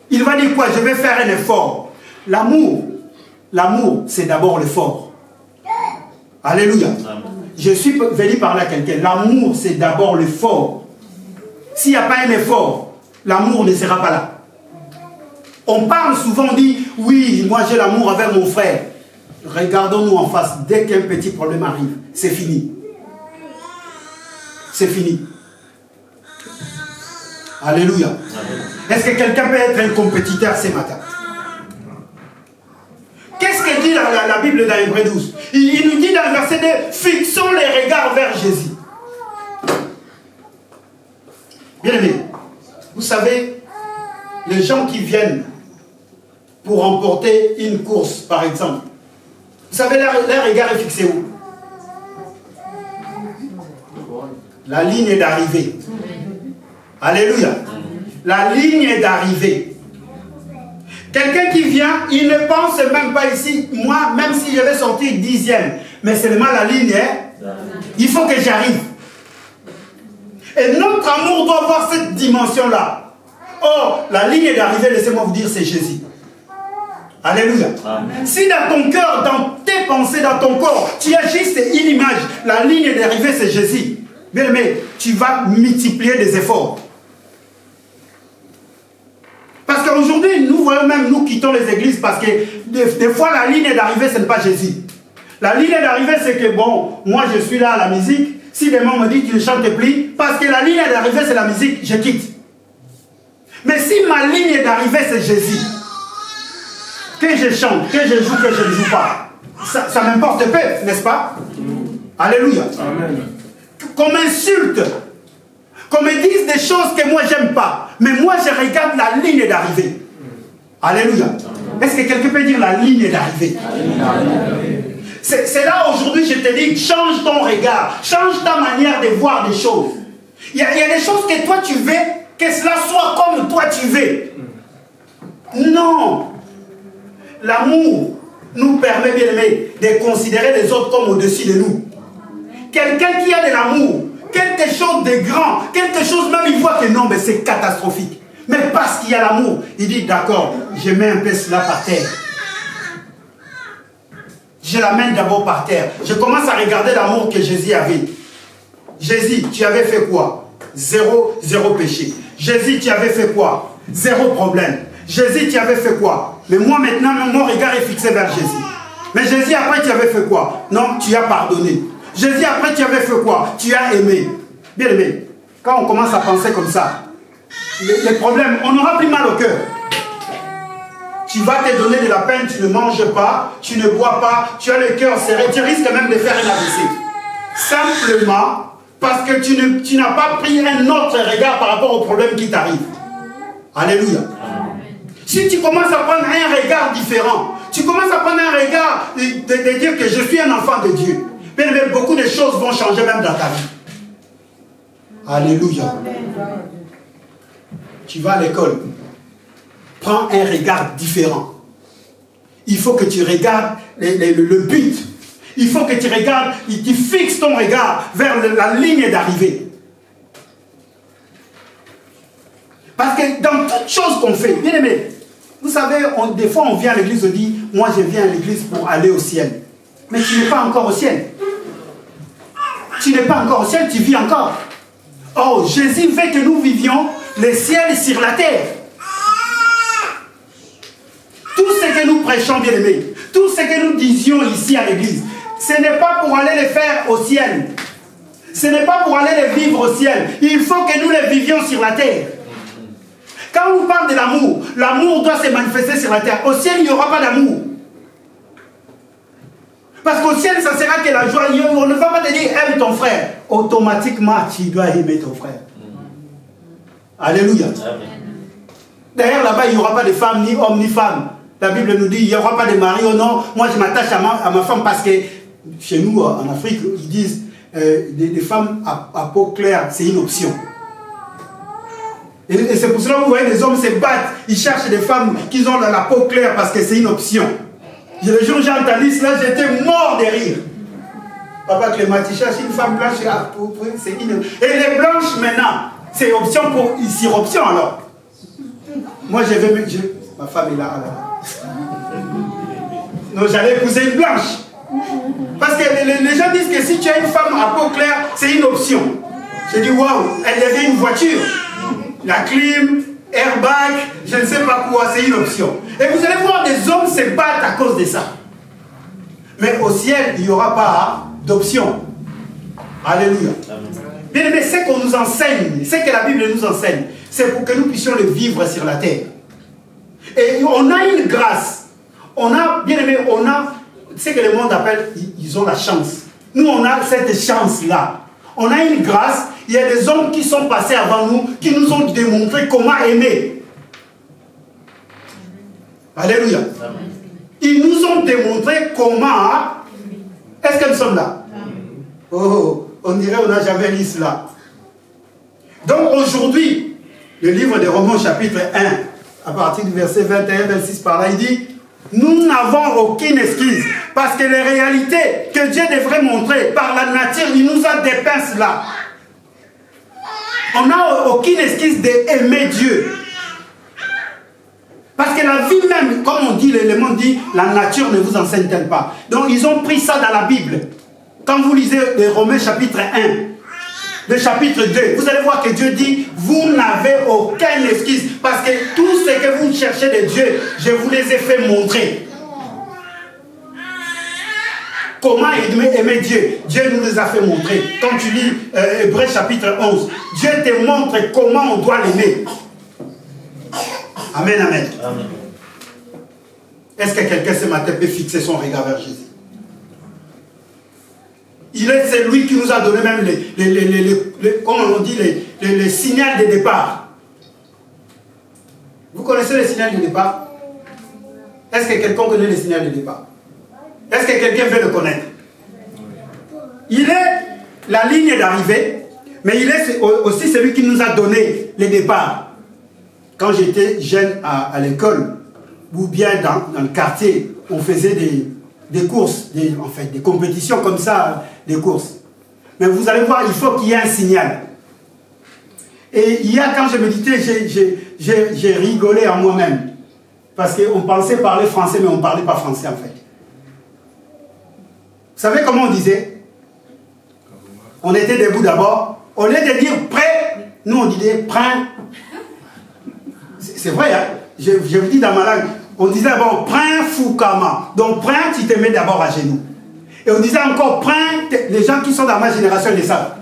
il va dire quoi? Je vais faire un effort. L'amour, c'est d'abord l'effort. Alléluia. Je suis venu parler à quelqu'un. L'amour, c'est d'abord l'effort. S'il n'y a pas un effort, l'amour ne sera pas là. On parle souvent, on dit, oui, moi j'ai l'amour avec mon frère. Regardons-nous en face. Dès qu'un petit problème arrive, c'est fini. C'est fini. Alléluia. Est-ce que quelqu'un peut être un compétiteur ce matin? Qu'est-ce que dit la Bible dans Hébreux 12? Il nous dit dans le verset 2, fixons les regards vers Jésus. Bien aimé, vous savez, les gens qui viennent pour remporter une course, par exemple, vous savez, leur regard est fixé où? La ligne d'arrivée. Alléluia. La ligne d'arrivée. Quelqu'un qui vient, il ne pense même pas ici, moi, même si je vais sortir 10e, mais seulement la ligne, il faut que j'arrive. Et notre amour doit avoir cette dimension-là. Or, la ligne d'arrivée, laissez-moi vous dire, c'est Jésus. Alléluia. Amen. Si dans ton cœur, dans tes pensées, dans ton corps, tu as juste une image, la ligne d'arrivée, c'est Jésus. Bien aimé, tu vas multiplier des efforts. Parce qu'aujourd'hui, nous voyons même, nous quittons les églises parce que des fois, la ligne d'arrivée, ce n'est pas Jésus. La ligne d'arrivée, c'est que bon, moi je suis là à la musique. Si demain on me dit tu ne chantes plus, parce que la ligne d'arrivée, c'est la musique, je quitte. Mais si ma ligne d'arrivée, c'est Jésus, que je chante, que je joue, que je ne joue pas, ça m'importe peu, n'est-ce pas? Alléluia. Amen. Qu'on m'insulte, qu'on me dise des choses que moi j'aime pas, mais moi je regarde la ligne d'arrivée. Alléluia. Est-ce que quelqu'un peut dire la ligne d'arrivée? C'est là aujourd'hui je te dis, change ton regard, change ta manière de voir des choses. Il y a des choses que toi tu veux, que cela soit comme toi tu veux. Non. L'amour nous permet, bien aimé, de considérer les autres comme au-dessus de nous. Quelqu'un qui a de l'amour, quelque chose de grand, quelque chose même il voit que non, mais c'est catastrophique. Mais parce qu'il y a l'amour, il dit d'accord, je mets un peu cela par terre. Je l'amène d'abord par terre. Je commence à regarder l'amour que Jésus avait. Jésus, tu avais fait quoi? Zéro péché. Jésus, tu avais fait quoi? Zéro problème. Jésus, tu avais fait quoi? Mais moi maintenant, mon regard est fixé vers Jésus. Mais Jésus, après, tu avais fait quoi? Non, tu as pardonné. Jésus, après, tu avais fait quoi? Tu as aimé. Bien aimé, quand on commence à penser comme ça, les problèmes, on n'aura plus mal au cœur. Tu vas te donner de la peine, tu ne manges pas, tu ne bois pas, tu as le cœur serré, tu risques même de faire un AVC. Simplement parce que tu n'as pas pris un autre regard par rapport au problème qui t'arrive. Alléluia. Si tu commences à prendre un regard différent, tu commences à prendre un regard de dire que je suis un enfant de Dieu, mais beaucoup de choses vont changer même dans ta vie. Alléluia. Tu vas à l'école. Prends un regard différent. Il faut que tu regardes le but. Il faut que tu regardes, tu fixes ton regard vers la ligne d'arrivée. Parce que dans toute chose qu'on fait, bien aimé, vous savez, des fois on vient à l'église, on dit, moi je viens à l'église pour aller au ciel. Mais tu n'es pas encore au ciel. Tu n'es pas encore au ciel, tu vis encore. Oh, Jésus veut que nous vivions le ciel sur la terre. Tout ce que nous prêchons, bien aimés, tout ce que nous disions ici à l'église, ce n'est pas pour aller les faire au ciel. Ce n'est pas pour aller les vivre au ciel. Il faut que nous les vivions sur la terre. Quand on parle de l'amour, l'amour doit se manifester sur la terre. Au ciel, il n'y aura pas d'amour. Parce qu'au ciel, ça sera que la joie. On ne va pas te dire aime ton frère. Automatiquement, tu dois aimer ton frère. Alléluia. D'ailleurs, là-bas, il n'y aura pas de femme, ni homme, ni femme. La Bible nous dit, il n'y aura pas de mari. Oh non, moi je m'attache à ma femme parce que chez nous, en Afrique, ils disent des femmes à peau claire, c'est une option. Et c'est pour cela que vous voyez les hommes se battent. Ils cherchent des femmes qui ont la peau claire parce que c'est une option. Le jour où j'ai entendu cela, j'étais mort de rire. Papa Clément, tu cherches une femme blanche, c'est une... Et les blanches maintenant, c'est option sur option alors. Moi je vais me... Ma femme est là alors. Non, j'allais épouser une blanche. Parce que les gens disent que si tu as une femme à peau claire, c'est une option. Je dis waouh, elle devient une voiture. La clim, airbag, je ne sais pas quoi, c'est une option. Et vous allez voir des hommes se battre à cause de ça. Mais au ciel, il n'y aura pas d'option. Alléluia. Bien aimé, ce qu'on nous enseigne, ce que la Bible nous enseigne, c'est pour que nous puissions le vivre sur la terre. Et on a une grâce. On a, bien aimé, on a ce que le monde appelle, ils ont la chance. Nous, on a cette chance-là. On a une grâce. Il y a des hommes qui sont passés avant nous, qui nous ont démontré comment aimer. Alléluia. Ils nous ont démontré comment. Est-ce que nous sommes là? Oh, on dirait qu'on n'a jamais lu cela. Donc aujourd'hui, le livre de Romains chapitre 1, à partir du verset 21-26 par là, il dit, nous n'avons aucune excuse, parce que les réalités que Dieu devrait montrer par la nature, il nous a dépeint cela. On n'a aucune excuse d'aimer Dieu. Parce que la vie même, comme on dit, l'élément dit, la nature ne vous enseigne-t-elle pas. Donc ils ont pris ça dans la Bible. Quand vous lisez les Romains chapitre 1, le chapitre 2, vous allez voir que Dieu dit, vous n'avez aucune excuse. Parce que tout ce que vous cherchez de Dieu, je vous les ai fait montrer. Comment aimer Dieu? Dieu nous les a fait montrer. Quand tu lis Hébreux chapitre 11, Dieu te montre comment on doit l'aimer. Amen, amen. Amen. Est-ce que quelqu'un ce matin peut fixer son regard vers Jésus? Il est celui qui nous a donné même comment on dit, les signaux de départ. Vous connaissez les signaux de départ? Est-ce que quelqu'un connaît les signaux de départ? Est-ce que quelqu'un veut le connaître? Il est la ligne d'arrivée, mais il est aussi celui qui nous a donné les départs. Quand j'étais jeune à l'école, ou bien dans le quartier, on faisait des courses, des compétitions comme ça, des courses. Mais vous allez voir, il faut qu'il y ait un signal. Et hier, quand je méditais, j'ai rigolé en moi-même. Parce qu'on pensait parler français, mais on ne parlait pas français en fait. Vous savez comment on disait? On était debout d'abord. Au lieu de dire prêt, nous on disait prends. C'est vrai, hein? Je vous dis dans ma langue. On disait d'abord prends Fukama. Donc prends, tu te mets d'abord à genoux. Et on disait encore prends, les gens qui sont dans ma génération ils le savent.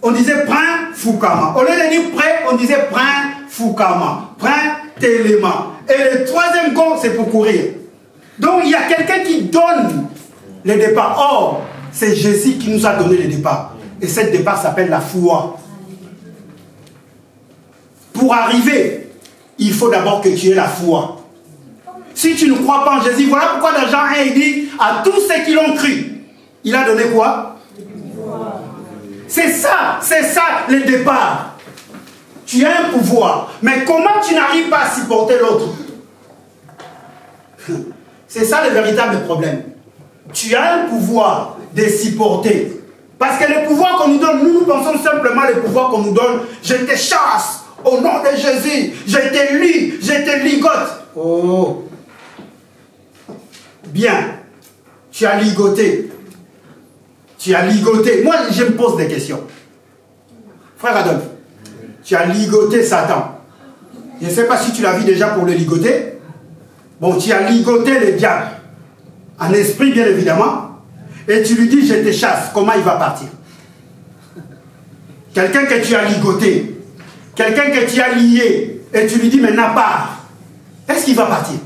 On disait prends Fukama. Au lieu de dire prêt, on disait prends Fukama. Prends Téléma. Et le troisième gong, c'est pour courir. Donc il y a quelqu'un qui donne le départ. Or, c'est Jésus qui nous a donné le départ. Et ce départ s'appelle la foi. Pour arriver, il faut d'abord que tu aies la foi. Si tu ne crois pas en Jésus, voilà pourquoi dans Jean 1, il dit à tous ceux qui l'ont cru, il a donné quoi? C'est ça le départ. Tu as un pouvoir, mais comment tu n'arrives pas à supporter l'autre? C'est ça le véritable problème. Tu as un pouvoir de supporter. Parce que le pouvoir qu'on nous donne, nous pensons simplement le pouvoir qu'on nous donne. Je te chasse au nom de Jésus. Je te lie, je te ligote. Oh. Bien. Tu as ligoté. Tu as ligoté. Moi, je me pose des questions. Frère Adolphe, tu as ligoté Satan. Je ne sais pas si tu l'as vu déjà pour le ligoter. Bon, tu as ligoté le diable. En esprit, bien évidemment. Et tu lui dis, je te chasse. Comment il va partir? Quelqu'un que tu as ligoté. Quelqu'un que tu as lié. Et tu lui dis, maintenant pars. Est-ce qu'il va partir?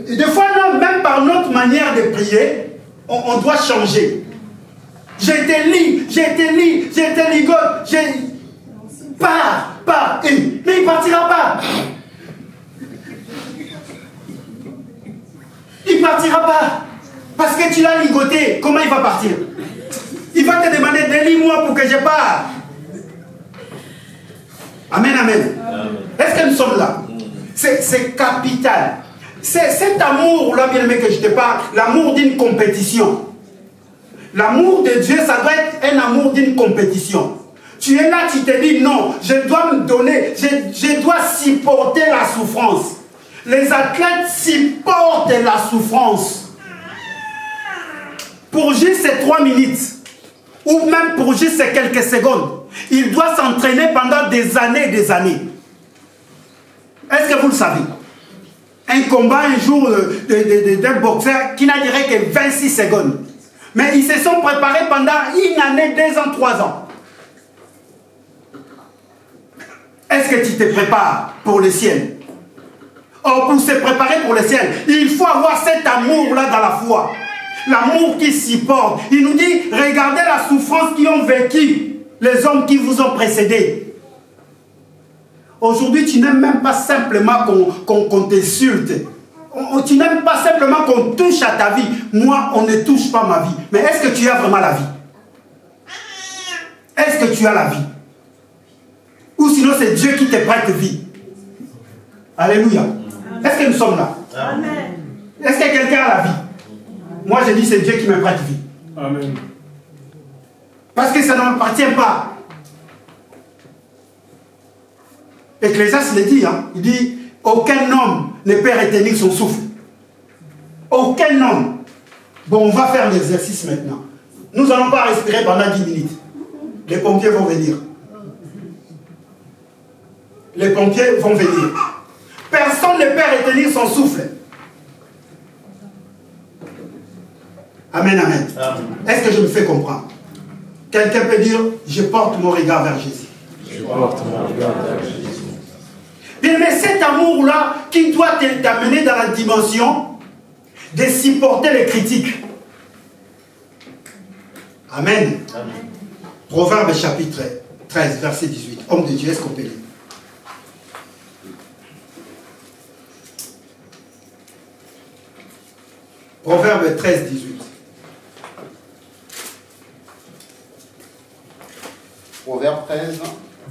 Des fois, non, même par notre manière de prier, on doit changer. Je te lie, je te ligote, pars. Mais il ne partira pas. Il ne partira pas. Parce que tu l'as ligoté. Comment il va partir? Il va te demander, délie-moi pour que je parte. Amen, amen. Est-ce que nous sommes là? C'est capital. C'est cet amour-là, bien aimé, que je te parle, l'amour d'une compétition. L'amour de Dieu, ça doit être un amour d'une compétition. Tu es là, tu te dis, non, je dois me donner, je dois supporter la souffrance. Les athlètes supportent la souffrance. Pour juste ces 3 minutes, ou même pour juste ces quelques secondes, il doit s'entraîner pendant des années et des années. Est-ce que vous le savez? Un combat un jour d'un boxeur qui n'a duré que 26 secondes. Mais ils se sont préparés pendant 1 année, 2 ans, 3 ans. Est-ce que tu te prépares pour le ciel? Or, pour se préparer pour le ciel, il faut avoir cet amour-là dans la foi. L'amour qui supporte. Il nous dit, regardez la souffrance qu'ils ont vécue, les hommes qui vous ont précédés. Aujourd'hui, tu n'aimes même pas simplement qu'on t'insulte. Tu n'aimes pas simplement qu'on touche à ta vie. Moi, on ne touche pas ma vie. Mais est-ce que tu as vraiment la vie? Est-ce que tu as la vie? Ou sinon, c'est Dieu qui te prête vie. Alléluia. Est-ce que nous sommes là? Amen. Est-ce que quelqu'un a la vie? Moi, je dis c'est Dieu qui me prête vie.
Amen.
Parce que ça ne m'appartient pas. Ecclésiaste le dit, hein, il dit, aucun homme ne peut retenir son souffle. Aucun homme. Bon, on va faire l'exercice maintenant. Nous n'allons pas respirer pendant 10 minutes. Les pompiers vont venir. Les pompiers vont venir. Personne ne peut retenir son souffle. Amen, amen. Est-ce que je me fais comprendre? Quelqu'un peut dire, je porte mon regard vers Jésus.
Je porte mon regard vers Jésus.
Bien, mais cet amour-là qui doit t'amener dans la dimension de supporter les critiques. Amen. Amen. Proverbe chapitre 13, verset 18. Homme de Dieu, est-ce qu'on peut lire? Proverbe 13, 18.
Proverbe 13,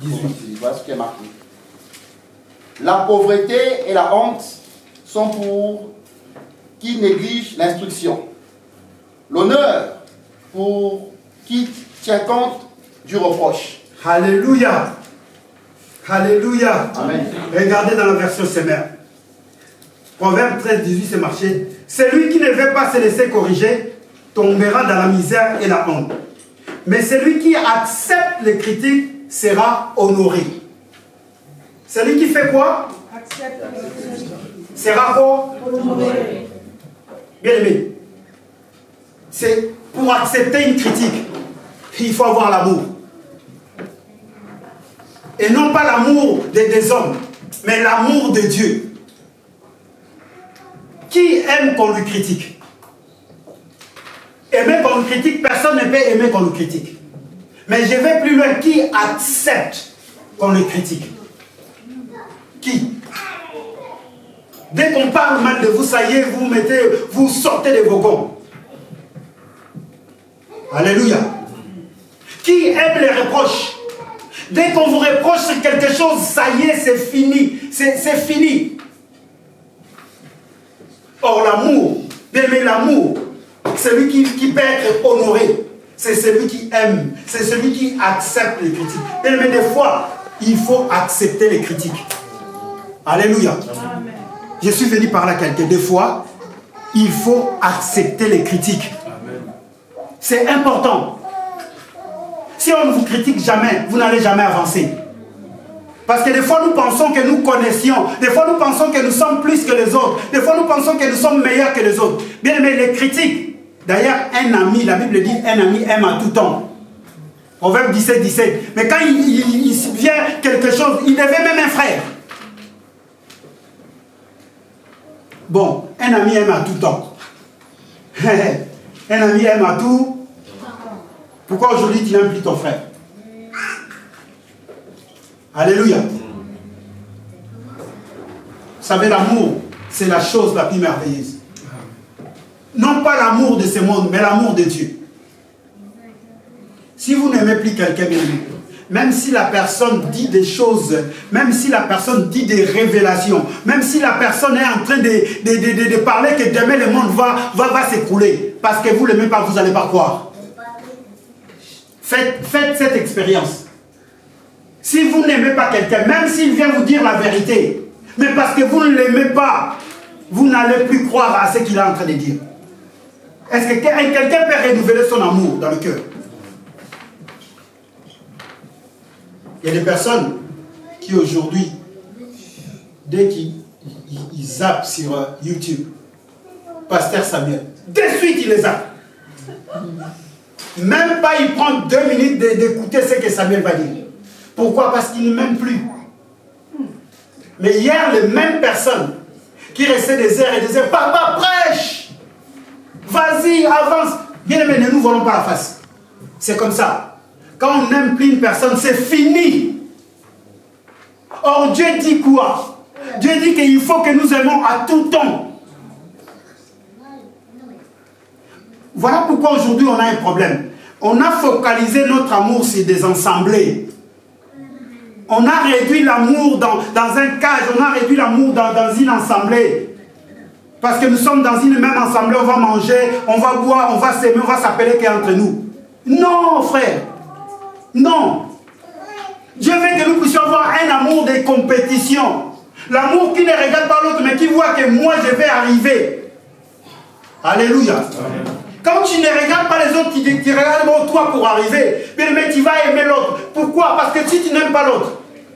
18. Voilà ce qui est marqué. La pauvreté et la honte sont pour qui néglige l'instruction. L'honneur pour qui tient compte du reproche.
Alléluia. Alléluia.
Amen.
Regardez dans la version Semeur. Proverbe 13, 18, c'est marqué. Celui qui ne veut pas se laisser corriger tombera dans la misère et la honte. Mais celui qui accepte les critiques sera honoré. Celui qui fait quoi?
Accepte.
Sera quoi?
Honoré.
Bien aimé. C'est pour accepter une critique, il faut avoir l'amour. Et non pas l'amour des hommes, mais l'amour de Dieu. Qui aime qu'on lui critique? Aimer qu'on lui critique, personne ne peut aimer qu'on lui critique. Mais je vais plus loin, qui accepte qu'on le critique? Qui? Dès qu'on parle mal de vous, ça y est, vous sortez de vos gonds. Alléluia. Qui aime les reproches? Dès qu'on vous reproche sur quelque chose, ça y est, c'est fini. C'est fini. Or, l'amour, d'aimer l'amour, celui qui peut être honoré, c'est celui qui aime, c'est celui qui accepte les critiques. Mais des fois, il faut accepter les critiques. Alléluia. Amen. Je suis venu par là quelqu'un. Des fois, il faut accepter les critiques. C'est important. Si on ne vous critique jamais, vous n'allez jamais avancer. Parce que des fois, nous pensons que nous connaissions. Des fois, nous pensons que nous sommes plus que les autres. Des fois, nous pensons que nous sommes meilleurs que les autres. Bien aimé, les critiques. D'ailleurs, un ami, la Bible dit, un ami aime à tout temps. Proverbe 17, 17. Mais quand il vient quelque chose, il devient même un frère. Bon, un ami aime à tout temps. Un ami aime à tout. Pourquoi aujourd'hui tu n'aimes plus ton frère? Alléluia. Vous savez, l'amour, c'est la chose la plus merveilleuse. Non pas l'amour de ce monde, mais l'amour de Dieu. Si vous n'aimez plus quelqu'un, même si la personne dit des choses, même si la personne dit des révélations, même si la personne est en train de parler que demain le monde va s'écrouler, parce que vous ne l'aimez pas, vous n'allez pas croire. Faites cette expérience. Si vous n'aimez pas quelqu'un, même s'il vient vous dire la vérité, mais parce que vous ne l'aimez pas, vous n'allez plus croire à ce qu'il est en train de dire. Est-ce que quelqu'un peut renouveler son amour dans le cœur? Il y a des personnes qui aujourd'hui, dès qu'ils zappent sur YouTube, Pasteur Samuel, de suite il les zappe. Même pas il prend 2 minutes d'écouter ce que Samuel va dire. Pourquoi? Parce qu'il ne m'aime plus. Mais hier, les mêmes personnes qui restaient des heures et des heures, papa prêche, vas-y, avance. Bien aimé, ne nous volons pas la face. C'est comme ça. Quand on n'aime plus une personne, c'est fini. Or, Dieu dit quoi? Dieu dit qu'il faut que nous aimons à tout temps. Voilà pourquoi aujourd'hui on a un problème. On a focalisé notre amour sur des assemblées. On a réduit l'amour dans un cage, on a réduit l'amour dans une assemblée. Parce que nous sommes dans une même assemblée, on va manger, on va boire, on va s'aimer, on va s'appeler qu'entre nous. Non, frère. Non. Dieu veut que nous puissions avoir un amour de compétition. L'amour qui ne regarde pas l'autre, mais qui voit que moi, je vais arriver. Alléluia. Amen. Quand tu ne regardes pas les autres, tu regardes toi pour arriver. Mais tu vas aimer l'autre. Pourquoi? Parce que si tu n'aimes pas l'autre,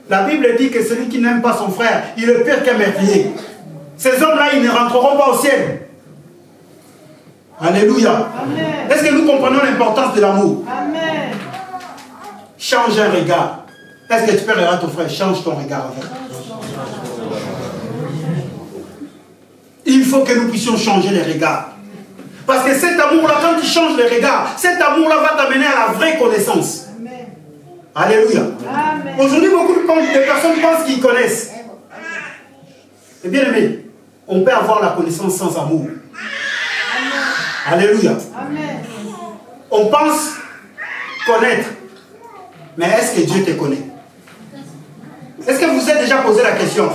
la Bible dit que celui qui n'aime pas son frère, il est pire qu'un meurtrier. Ces hommes-là, ils ne rentreront pas au ciel. Alléluia. Est-ce que nous comprenons l'importance de l'amour? Amen. Change un regard. Est-ce que tu peux regarder ton frère? Change ton regard avec. Il faut que nous puissions changer les regards. Parce que cet amour-là, quand tu changes les regards, cet amour-là va t'amener à la vraie connaissance. Amen. Alléluia. Aujourd'hui, beaucoup de personnes pensent qu'ils connaissent. Et bien aimé, on peut avoir la connaissance sans amour. Amen. Alléluia. Amen. On pense connaître. Mais est-ce que Dieu te connaît? Est-ce que vous êtes déjà posé la question?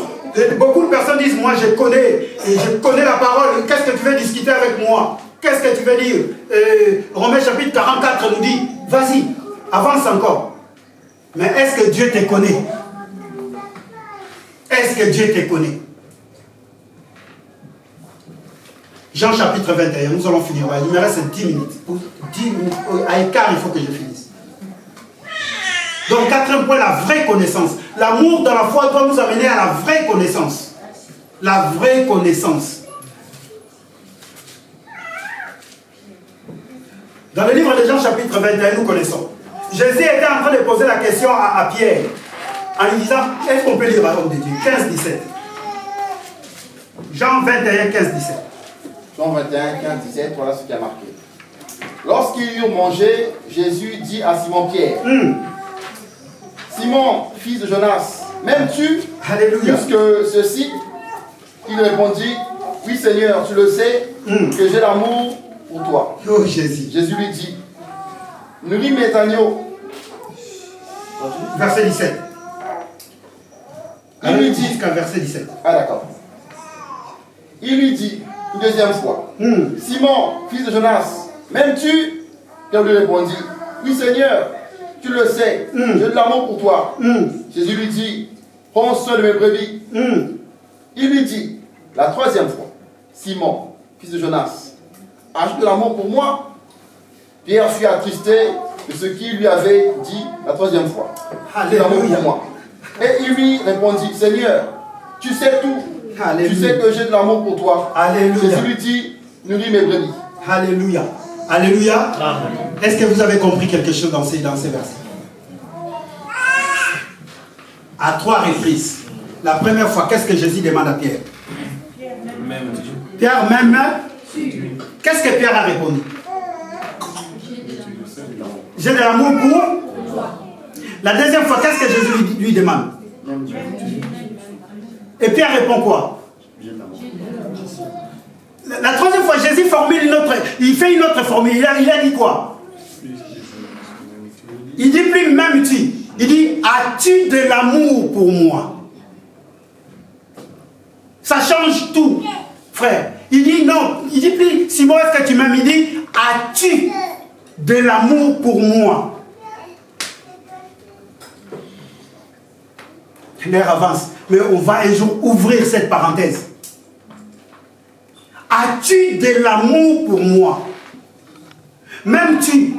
Beaucoup de personnes disent, moi je connais la parole, qu'est-ce que tu veux discuter avec moi? Qu'est-ce que tu veux dire? Romains chapitre 44 nous dit, vas-y, avance encore. Mais est-ce que Dieu te connaît? Est-ce que Dieu te connaît? Jean chapitre 21, nous allons finir. Il me reste 10 minutes. Pour 10 minutes, à écart, il faut que je finisse. Donc, quatrième point, la vraie connaissance. L'amour dans la foi doit nous amener à la vraie connaissance. La vraie connaissance. Dans le livre de Jean chapitre 21, nous connaissons. Jésus était en train de poser la question à Pierre, en lui disant, est-ce qu'on peut lire la parole de Dieu? 15-17. Jean 21, 15-17.
Jean 21, 15-17, voilà ce qui a marqué. Lorsqu'ils eurent mangé, Jésus dit à Simon-Pierre, Simon, fils de Jonas, m'aimes-tu plus que ceci? Il répondit, oui Seigneur, tu le sais, que j'ai l'amour pour toi.
Oh Jésus.
Jésus lui dit, nourris mes agneaux.
Verset 17.
Il lui dit,
jusqu'à verset 17.
Ah d'accord. Il lui dit, une deuxième fois, Simon, fils de Jonas, m'aimes-tu? Il lui répondit, oui Seigneur, tu le sais, j'ai de l'amour pour toi. Jésus lui dit, prends soin de mes brebis. Il lui dit, la troisième fois, Simon, fils de Jonas, as-tu de l'amour pour moi? Pierre fut attristé de ce qu'il lui avait dit la troisième fois. J'ai de l'amour pour moi. Et il lui répondit, Seigneur, tu sais tout. Alléluia. Tu sais que j'ai de l'amour pour toi.
Alléluia.
Jésus lui dit, nourris mes brebis.
Alléluia. Alléluia. Est-ce que vous avez compris quelque chose dans ces versets? À 3 reprises. La première fois, qu'est-ce que Jésus demande à Pierre? Pierre, même. Qu'est-ce que Pierre a répondu? J'ai de l'amour pour toi. La deuxième fois, qu'est-ce que Jésus lui demande? Et Pierre répond quoi? La troisième fois, Jésus formule il fait une autre formule. Il a dit quoi? Il dit plus m'aimes-tu. Il dit, as-tu de l'amour pour moi? Ça change tout, frère. Il dit non. Il dit plus, Simon, est-ce que tu m'aimes? Il dit, as-tu de l'amour pour moi? L'heure avance, mais on va un jour ouvrir cette parenthèse. As-tu de l'amour pour moi? M'aimes-tu?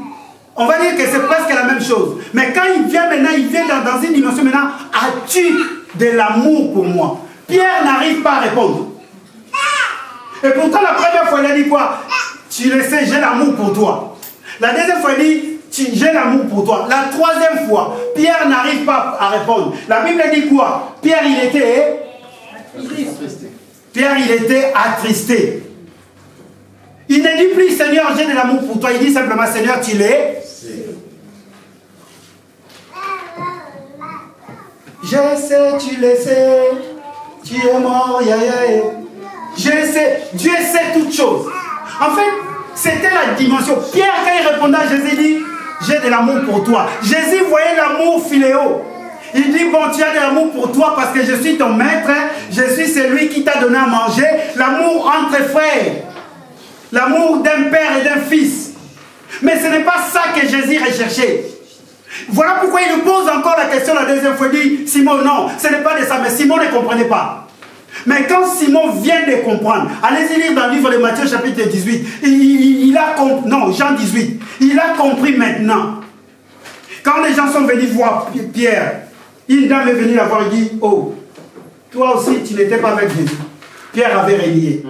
On va dire que c'est presque la même chose. Mais quand il vient maintenant, il vient dans une dimension maintenant. As-tu de l'amour pour moi? Pierre n'arrive pas à répondre. Et pourtant, la première fois, il a dit quoi? Tu le sais, j'ai l'amour pour toi. La deuxième fois, il dit, j'ai l'amour pour toi. La troisième fois, Pierre n'arrive pas à répondre. La Bible dit quoi? Pierre, il était attristé. Pierre, il était attristé. Il ne dit plus, Seigneur, j'ai de l'amour pour toi. Il dit simplement, Seigneur, tu l'es. Je sais, tu le sais. Tu es mort, je sais. Dieu sait toutes choses. En fait, c'était la dimension. Pierre, quand il répondait à Jésus, dit, j'ai de l'amour pour toi. Jésus voyait l'amour philéo. Il dit, bon, tu as de l'amour pour toi parce que je suis ton maître. Je suis celui qui t'a donné à manger. L'amour entre frères. L'amour d'un père et d'un fils. Mais ce n'est pas ça que Jésus recherchait. Voilà pourquoi il nous pose encore la question la deuxième fois. Il dit, Simon, non, ce n'est pas de ça, mais Simon ne comprenait pas. Mais quand Simon vient de comprendre, allez-y lire dans le livre de Matthieu chapitre 18, il a compris, non, Jean 18, il a compris maintenant. Quand les gens sont venus voir Pierre, une dame est venue la voir et dit, oh, toi aussi tu n'étais pas avec Jésus. Pierre avait renié.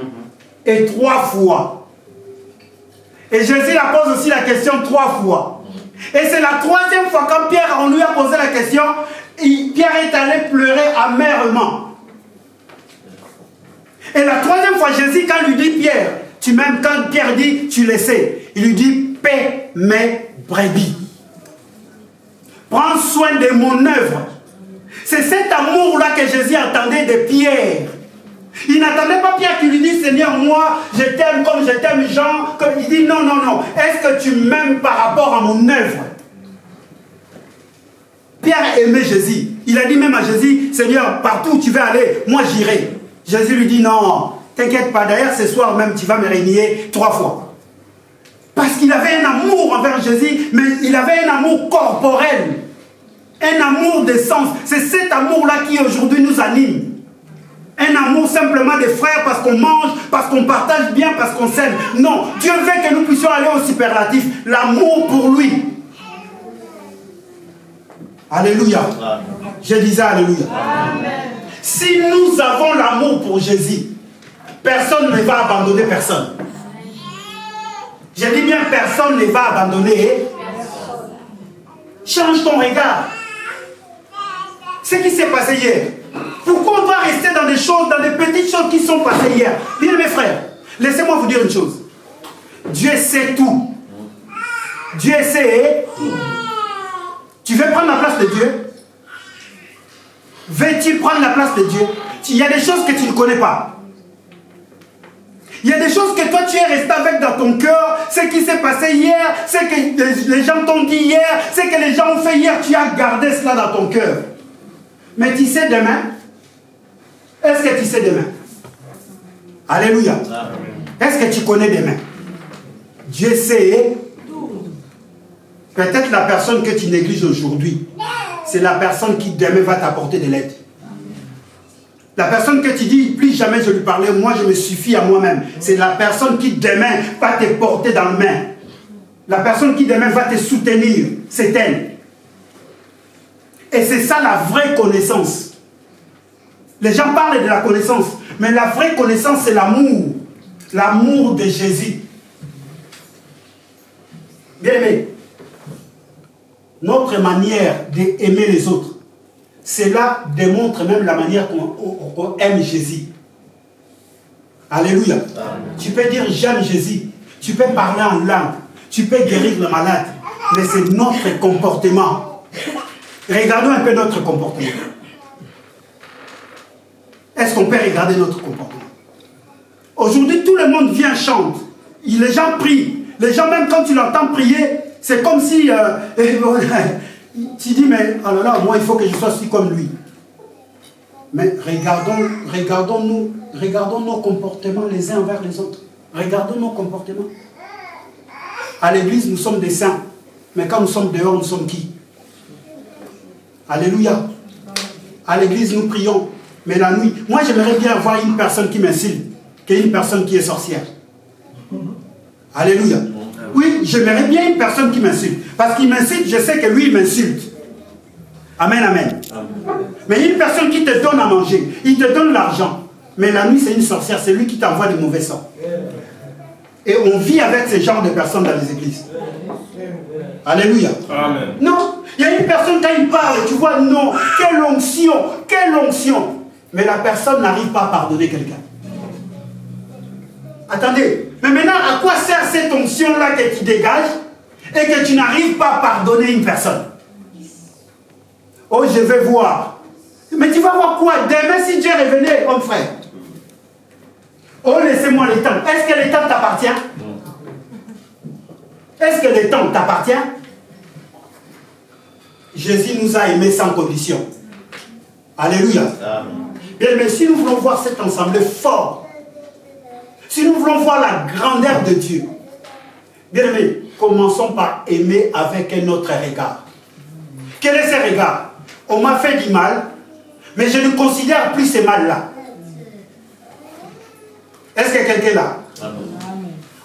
Et 3 fois. Et Jésus la pose aussi la question 3 fois. Et c'est la 3e fois quand Pierre, on lui a posé la question, Pierre est allé pleurer amèrement. Et la 3e fois, Jésus, quand lui dit Pierre, tu m'aimes, quand Pierre dit tu le sais, il lui dit paie mes brebis. Prends soin de mon œuvre. C'est cet amour-là que Jésus attendait de Pierre. Il n'attendait pas Pierre qui lui dit Seigneur, moi, je t'aime comme je t'aime Jean. Il dit non, non, non. Est-ce que tu m'aimes par rapport à mon œuvre? Pierre aimait Jésus. Il a dit même à Jésus, Seigneur, partout où tu veux aller, moi j'irai. Jésus lui dit non, t'inquiète pas, d'ailleurs ce soir même tu vas me régner 3 fois. Parce qu'il avait un amour envers Jésus, mais il avait un amour corporel. Un amour de sens. C'est cet amour-là qui aujourd'hui nous anime. Un amour simplement des frères parce qu'on mange, parce qu'on partage bien, parce qu'on s'aime. Non, Dieu veut que nous puissions aller au superlatif. L'amour pour lui. Alléluia. Amen. Je disais Alléluia. Amen. Si nous avons l'amour pour Jésus, personne ne va abandonner personne. Je dis bien personne ne va abandonner. Change ton regard. Ce qui s'est passé hier. Pourquoi on doit rester dans des choses, dans des petites choses qui sont passées hier? Bien mes frères, laissez-moi vous dire une chose. Dieu sait tout. Dieu sait tout. Tu veux prendre la place de Dieu? Veux-tu prendre la place de Dieu? Il y a des choses que tu ne connais pas. Il y a des choses que toi tu es resté avec dans ton cœur. Ce qui s'est passé hier, ce que les gens t'ont dit hier, ce que les gens ont fait hier, tu as gardé cela dans ton cœur. Mais tu sais demain? Est-ce que tu sais demain? Alléluia. Est-ce que tu connais demain? Dieu sait tout. Peut-être la personne que tu négliges aujourd'hui, c'est la personne qui demain va t'apporter de l'aide. La personne que tu dis, plus jamais je lui parlais, moi je me suffis à moi-même. C'est la personne qui demain va te porter dans le main. La personne qui demain va te soutenir, c'est elle. Et c'est ça la vraie connaissance. Les gens parlent de la connaissance, mais la vraie connaissance c'est l'amour. L'amour de Jésus. Bien aimé, notre manière d'aimer les autres, cela démontre même la manière qu'on aime Jésus. Alléluia. Amen. Tu peux dire j'aime Jésus. Tu peux parler en langue. Tu peux guérir le malade. Mais c'est notre comportement. Regardons un peu notre comportement. Est-ce qu'on peut regarder notre comportement? Aujourd'hui, tout le monde vient chanter. Les gens prient. Les gens, même quand tu l'entends prier, c'est comme si... tu dis, mais oh là là, moi il faut que je sois aussi comme lui. Mais regardons nos comportements les uns envers les autres. Regardons nos comportements. À l'église, nous sommes des saints. Mais quand nous sommes dehors, nous sommes qui? Alléluia. À l'église, nous prions. Mais la nuit, moi j'aimerais bien avoir une personne qui m'insulte qu'une personne qui est sorcière. Alléluia. Oui, j'aimerais bien une personne qui m'insulte. Parce qu'il m'insulte, je sais que lui, il m'insulte. Amen, amen. Mais une personne qui te donne à manger, il te donne l'argent. Mais la nuit, c'est une sorcière, c'est lui qui t'envoie des mauvais sorts. Et on vit avec ce genre de personnes dans les églises. Alléluia. Amen. Non, il y a une personne quand il parle, tu vois, non, quelle onction, quelle onction. Mais la personne n'arrive pas à pardonner quelqu'un. Attendez, mais maintenant, à quoi sert cette onction-là que tu dégages et que tu n'arrives pas à pardonner une personne? Oh, je vais voir. Mais tu vas voir quoi? Demain, si Dieu revenait, homme frère. Oh, laissez-moi les temps. Est-ce que les temps t'appartient? Est-ce que les temps t'appartient? Jésus nous a aimés sans condition. Alléluia. Bien, mais si nous voulons voir cet ensemble fort, si nous voulons voir la grandeur de Dieu, bien aimé, commençons par aimer avec un autre regard. Quel est ce regard? On m'a fait du mal, mais je ne considère plus ce mal-là. Est-ce que quelqu'un est là?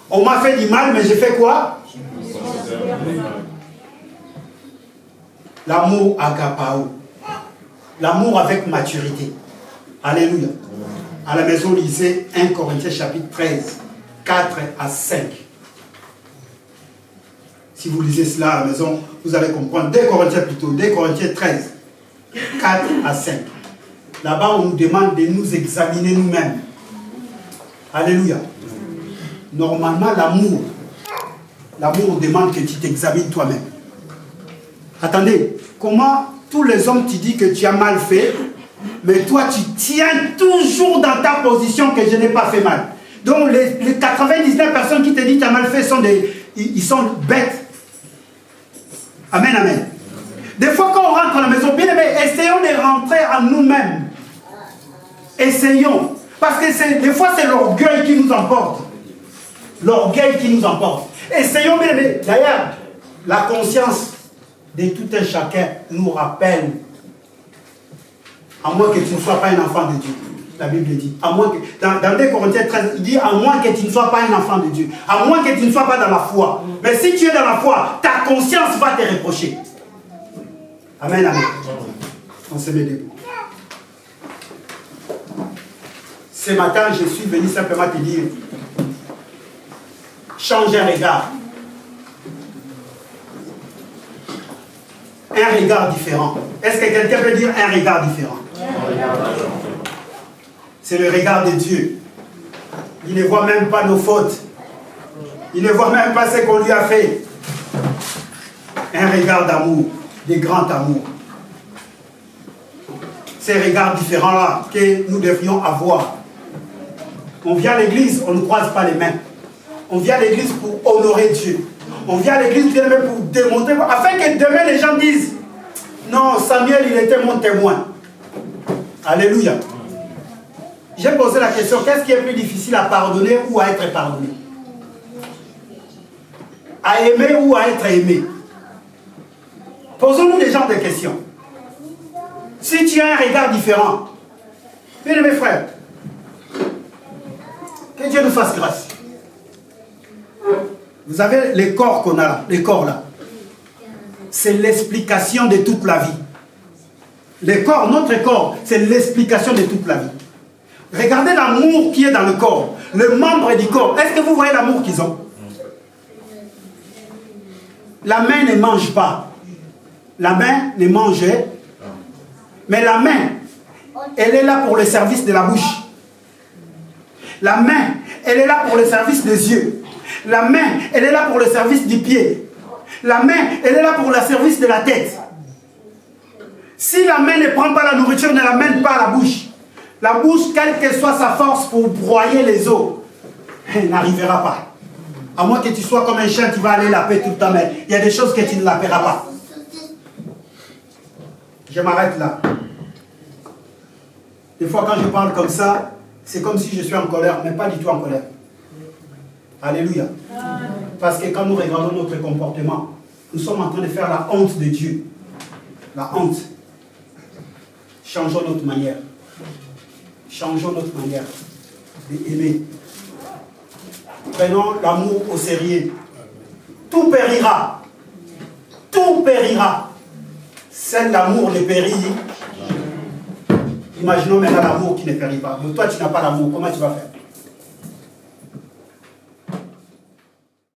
On m'a fait du mal, mais je fais quoi? L'amour agapao. L'amour avec maturité. Alléluia. À la maison, lisez 1 Corinthiens chapitre 13, 4 à 5. Si vous lisez cela à la maison, vous allez comprendre. 2 Corinthiens plutôt, 2 Corinthiens 13, 4 à 5. Là-bas, on nous demande de nous examiner nous-mêmes. Alléluia. Normalement, l'amour demande que tu t'examines toi-même. Attendez, comment tous les hommes te disent que tu as mal fait, mais toi tu tiens toujours dans ta position que je n'ai pas fait mal. Donc les 99 personnes qui te disent que tu as mal fait ils sont bêtes. Amen, amen. Des fois quand on rentre à la maison, bien aimé, essayons de rentrer en nous-mêmes. Essayons. Parce que des fois c'est l'orgueil qui nous emporte. L'orgueil qui nous emporte. Essayons, bien aimé. D'ailleurs, la conscience de tout un chacun nous rappelle, à moins que tu ne sois pas un enfant de Dieu. La Bible dit, à moins que, dans 2 Corinthiens 13, il dit, à moins que tu ne sois pas un enfant de Dieu, à moins que tu ne sois pas dans la foi. Mais si tu es dans la foi, ta conscience va te reprocher. Amen, amen. On se met debout. Ce matin, je suis venu simplement te dire, change un regard. Un regard différent. Est-ce que quelqu'un peut dire un regard différent? C'est le regard de Dieu. Il ne voit même pas nos fautes. Il ne voit même pas ce qu'on lui a fait. Un regard d'amour, de grand amour. Ces regards différents-là que nous devrions avoir. On vient à l'église, on ne croise pas les mains. On vient à l'église pour honorer Dieu. On vient à l'église pour démontrer, afin que demain les gens disent, non, Samuel, il était mon témoin. Alléluia. J'ai posé la question, qu'est-ce qui est plus difficile à pardonner ou à être pardonné? À aimer ou à être aimé? Posons-nous des genres de questions. Si tu as un regard différent, bien mes frères, que Dieu nous fasse grâce. Vous avez les corps qu'on a là, les corps là. C'est l'explication de toute la vie. Les corps, notre corps, c'est l'explication de toute la vie. Regardez l'amour qui est dans le corps, le membre du corps. Est-ce que vous voyez l'amour qu'ils ont? La main ne mange pas. La main ne mange. Mais la main, elle est là pour le service de la bouche. La main, elle est là pour le service des yeux. La main, elle est là pour le service du pied. La main, elle est là pour le service de la tête. Si la main ne prend pas la nourriture, ne l'amène pas à la bouche, quelle que soit sa force pour broyer les os, elle n'arrivera pas. À moins que tu sois comme un chien, tu vas aller laper tout le temps, mais il y a des choses que tu ne laperas pas. Je m'arrête là. Des fois, quand je parle comme ça, c'est comme si je suis en colère, mais pas du tout en colère. Alléluia. Parce que quand nous regardons notre comportement, nous sommes en train de faire la honte de Dieu. La honte. Changeons notre manière. Changeons notre manière d'aimer. Prenons l'amour au sérieux. Tout périra. Tout périra. Seul l'amour ne périt. Imaginons maintenant l'amour qui ne périt pas. Mais toi, tu n'as pas l'amour. Comment tu vas faire?